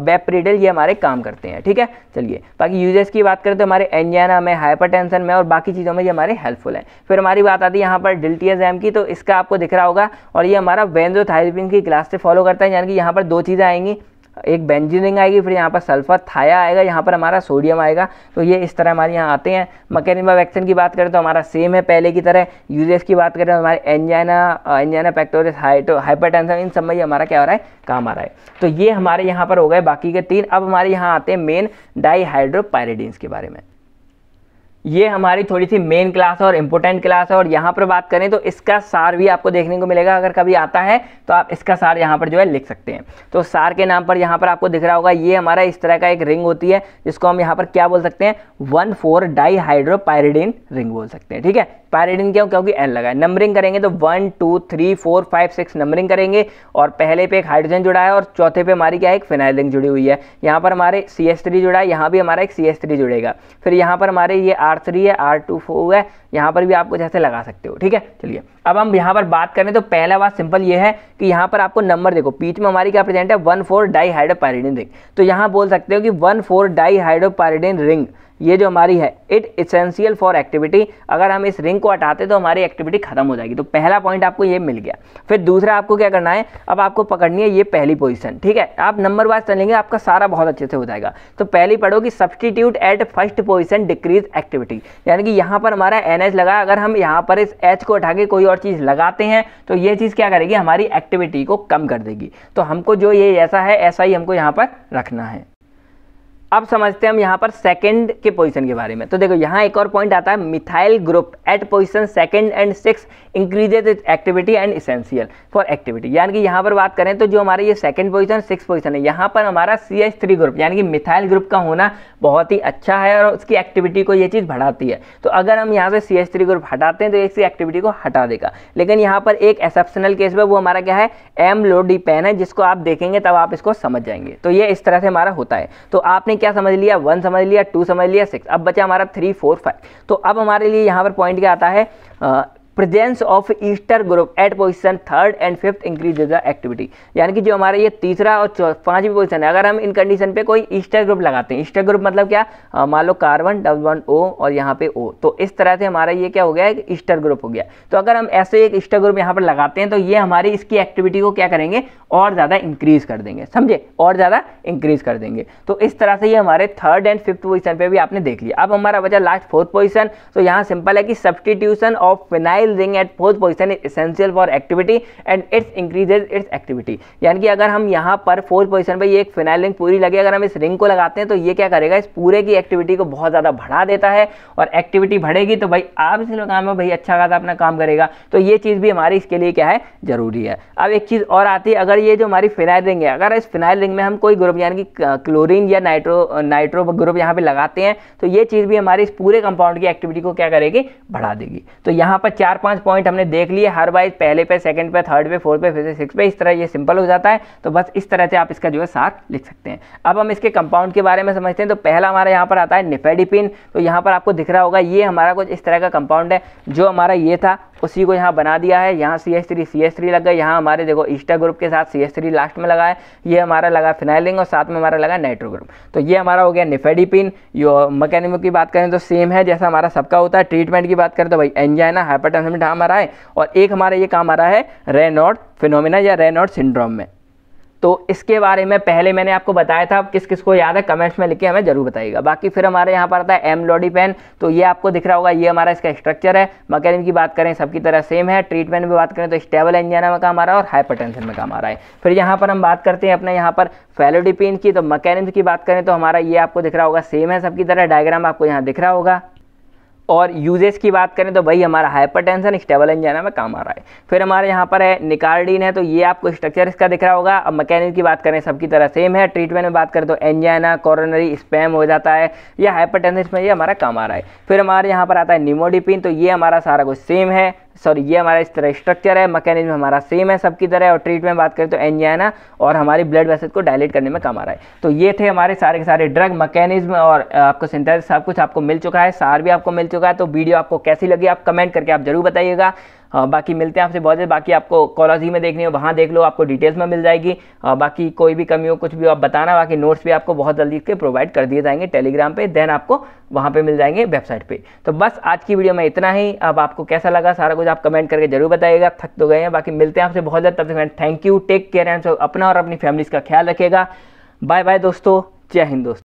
वेप्रिडिल, ये हमारे काम करते हैं। ठीक है, चलिए बाकी यूजेस की बात करें तो हमारे एंजाइना में, हाइपरटेंशन में और बाकी चीज़ों में ये हमारे हेल्पफुल है। फिर हमारी बात आती है यहाँ पर डिल्टियाज़ेम की। तो इसका आपको दिख रहा होगा, और ये हमारा बेंजोथाइजापाइन की क्लास से फॉलो करता है, यानी कि यहाँ पर दो चीज़ें आएंगी, एक बेंजीन रिंग आएगी, फिर यहाँ पर सल्फर थाया आएगा, यहाँ पर हमारा सोडियम आएगा। तो ये इस तरह हमारे यहाँ आते हैं। मैकेनिज्म ऑफ एक्शन की बात करें तो हमारा सेम है पहले की तरह। यूजेस की बात करें तो हमारे एंजाइना पेक्टोरिस हाइपरटेंशन, इन सब में ये हमारा क्या हो रहा है, काम आ रहा है। तो ये हमारे यहाँ पर हो गए बाकी के 3। अब हमारे यहाँ आते हैं मेन डाईहाइड्रोपाइरिडिन्स के बारे में। ये हमारी थोड़ी सी मेन क्लास है और इम्पोर्टेंट क्लास है, और यहाँ पर बात करें तो इसका सार भी आपको देखने को मिलेगा। अगर कभी आता है तो आप इसका सार यहाँ पर जो है लिख सकते हैं। तो सार के नाम पर यहाँ पर आपको दिख रहा होगा, ये हमारा इस तरह का एक रिंग होती है, जिसको हम यहाँ पर क्या बोल सकते हैं, 1,4-डाईहाइड्रोपाइरिडिन रिंग बोल सकते हैं। ठीक है, पायरिडिन क्यों, क्योंकि एन लगा है। नंबरिंग करेंगे तो 1 2 3 4 5 6 नंबरिंग करेंगे, और पहले पे एक हाइड्रोजन जुड़ा है और चौथे पे हमारी क्या है, एक फिनाइल रिंग जुड़ी हुई है। यहाँ पर हमारे CH3 जुड़ा है, यहाँ भी हमारा एक CH3 जुड़ेगा। फिर यहाँ पर हमारे ये R3 है, R2 है, यहाँ पर भी आप कुछ ऐसे लगा सकते हो। ठीक है, चलिए अब हम यहाँ पर बात करें तो पहला बात सिंपल ये है कि यहाँ पर आपको नंबर देखो, बीच में हमारी क्या प्रेजेंट है, 1,4-डाईहाइड्रोपाइरिडिन रिंग। तो यहाँ बोल सकते हो कि 1,4-डाईहाइड्रोपाइरिडिन रिंग ये जो हमारी है, इट इसेंशियल फॉर एक्टिविटी। अगर हम इस रिंग को हटाते तो हमारी एक्टिविटी खत्म हो जाएगी। तो पहला पॉइंट आपको ये मिल गया। फिर दूसरा आपको क्या करना है, अब आपको पकड़नी है ये पहली पोजीशन। ठीक है, आप नंबर वाइज चलेंगे, आपका सारा बहुत अच्छे से हो जाएगा। तो पहली पढ़ो कि substitute at first position decrease activity, यानी कि यहाँ पर हमारा NH लगा, अगर हम यहाँ पर इस H को हटा के कोई और चीज़ लगाते हैं तो ये चीज़ क्या करेगी, हमारी एक्टिविटी को कम कर देगी। तो हमको जो ये ऐसा है, ऐसा ही हमको यहाँ पर रखना है। अब समझते हैं हम यहाँ पर सेकंड के पोजीशन के बारे में। तो देखो यहाँ एक और पॉइंट आता है, methyl group at position 2 and 6 increases its activity and essential for activity. यानी कि यहाँ पर बात करें तो जो हमारे ये 2nd पोजीशन 6th पोजीशन है, यहाँ पर हमारा CH3 ग्रुप यानी कि मिथाइल ग्रुप का होना बहुत ही अच्छा है और उसकी एक्टिविटी को ये चीज़ बढ़ाती है। तो अगर हम यहाँ से CH3 ग्रुप हटाते हैं तो इसकी एक्टिविटी को हटा देगा। लेकिन यहाँ पर एक एक्सेप्शनल केस में वो हमारा क्या है, एमलोडिपेन है, जिसको आप देखेंगे तब आप इसको समझ जाएंगे। तो ये इस तरह से हमारा होता है। तो आपने क्या समझ लिया, 1 समझ लिया, 2 समझ लिया, 6, अब बचा हमारा 3, 4, 5। तो अब हमारे लिए यहाँ पर पॉइंट क्या आता है, presence of ester group at position 3rd and 5th increases the activity. यानी कि जो हमारा ये तीसरा और 5वीं पोजीशन है, अगर हम इन कंडीशन पे कोई ईस्टर ग्रुप लगाते हैं, ईस्टर ग्रुप मतलब क्या, मान low carbon double bond O और यहाँ पे O, तो इस तरह से हमारा ये क्या हो गया, एक ईस्टर ग्रुप हो गया। तो अगर हम ऐसे एक ईस्टर ग्रुप यहाँ पर लगाते हैं तो ये हमारी इसकी एक्टिविटी को क्या करेंगे, और ज़्यादा इंक्रीज कर देंगे, समझे, और ज़्यादा इंक्रीज कर देंगे। तो इस तरह से ये हमारे 3rd एंड 5th पोजीशन पे भी आपने देख लिया। अब हमारा बचा लास्ट 4th पोजीशन। तो यहाँ सिंपल है कि substitution of phenyl ring at 4th position is essential for activity and it's increases its activity. यानी कि अगर हम यहाँ पर 4th पोजीशन पे ये एक फिनाइल रिंग पूरी लगी, अगर हम इस रिंग को लगाते हैं तो ये क्या करेगा, इस पूरे की एक्टिविटी को बहुत ज़्यादा बढ़ा देता है, और एक्टिविटी बढ़ेगी तो भाई आप इस काम में भाई अच्छा खासा अपना काम करेगा। तो ये चीज़ भी हमारी इसके लिए क्या है, जरूरी है। अब एक चीज़ और आती है, अगर ये जो हमारी फिनाइल रिंग है, अगर इस फिनाइल रिंग में हम कोई ग्रुप यानी कि क्लोरीन या नाइट्रो ग्रुप यहाँ पे लगाते हैं तो ये चीज़ भी हमारी इस पूरे कंपाउंड की एक्टिविटी को क्या करेगी, बढ़ा देगी। तो यहाँ पर 4-5 पॉइंट हमने देख लिए, हर वाइज पहले पे, सेकंड पे, थर्ड पे, फोर्थ पे, फिर से 6 पे, इस तरह ये सिंपल हो जाता है। तो बस इस तरह से आप इसका जो है सार लिख सकते हैं। अब हम इसके कंपाउंड के बारे में समझते हैं। तो पहला हमारा यहाँ पर आता है निफेडिपिन। तो यहाँ पर आपको दिख रहा होगा, ये हमारा कुछ इस तरह का कंपाउंड है, जो हमारा ये था उसी को यहाँ बना दिया है। यहाँ CH3 लग गया, यहाँ हमारे देखो ईस्टर ग्रुप के साथ CH3 लास्ट में लगा है, ये हमारा लगा फिनाइल रिंग और साथ में हमारा लगा नाइट्रो ग्रुप। तो ये हमारा हो गया निफेडिपिन। यो मैकेनिज्म की बात करें तो सेम है जैसा हमारा सबका होता है। ट्रीटमेंट की बात करें तो भाई एंजाइना, हाइपरटेंशन में काम आ रहा है, और एक हमारा ये काम आ रहा है रेनॉल्ड फिनोमेना या रेनॉल्ड सिंड्रोम में। तो इसके बारे में पहले मैंने आपको बताया था, किस किस को याद है कमेंट्स में लिख के हमें जरूर बताइएगा। बाकी फिर हमारे यहाँ पर आता है एमलोडिपेन। तो ये आपको दिख रहा होगा, ये हमारा इसका स्ट्रक्चर है। मैकेनिज्म की बात करें सबकी तरह सेम है। ट्रीटमेंट में बात करें तो स्टेबल एंजाइना में काम आ रहा है और हाइपरटेंशन में काम आ रहा है। फिर यहाँ पर हम बात करते हैं अपने यहाँ पर फेलोडिपिन की। तो मैकेनिज्म की बात करें तो हमारा ये आपको दिख रहा होगा, सेम है सबकी तरह, डायग्राम आपको यहाँ दिख रहा होगा। और यूजेस की बात करें तो भाई हमारा हाइपरटेंशन स्टेबल एंजाइना में काम आ रहा है। फिर हमारे यहाँ पर है निकार्डिन है, तो ये आपको स्ट्रक्चर इसका दिख रहा होगा। अब मैकेनिज्म की बात करें सबकी तरह सेम है। ट्रीटमेंट में बात करें तो एंजाइना, कोरोनरी स्पैम हो जाता है, या हाइपरटेंशन में ये हमारा काम आ रहा है। फिर हमारे यहाँ पर आता है निमोडिपिन। तो ये हमारा सारा कुछ सेम है, सॉरी ये हमारा इस तरह स्ट्रक्चर है। मैकेनिज्म हमारा सेम है सबकी तरह, और ट्रीटमेंट में बात करें तो एंजाइना और हमारी ब्लड वेसल्स को डायलेट करने में काम आ रहा है। तो ये थे हमारे सारे के सारे ड्रग, मैकेनिज्म और आपको सिंथेसिस सब कुछ आपको मिल चुका है, सार भी आपको मिल चुका है। तो वीडियो आपको कैसी लगी आप कमेंट करके आप जरूर बताइएगा। बाकी मिलते हैं आपसे बहुत जल्द। बाकी आपको कॉलेज में देखनी हो वहाँ देख लो, आपको डिटेल्स में मिल जाएगी। बाकी कोई भी कमी हो कुछ भी आप बताना। बाकी नोट्स भी आपको बहुत जल्दी के प्रोवाइड कर दिए जाएंगे टेलीग्राम पे, देन आपको वहाँ पे मिल जाएंगे वेबसाइट पे। तो बस आज की वीडियो में इतना ही। अब आपको कैसा लगा सारा कुछ आप कमेंट करके जरूर बताइएगा। थक तो गए हैं, बाकी मिलते हैं आपसे बहुत जल्द। तब तक thank you, take care and अपना और अपनी फैमिलीज का ख्याल रखिएगा। बाय बाय दोस्तों, जय हिंद दोस्तों।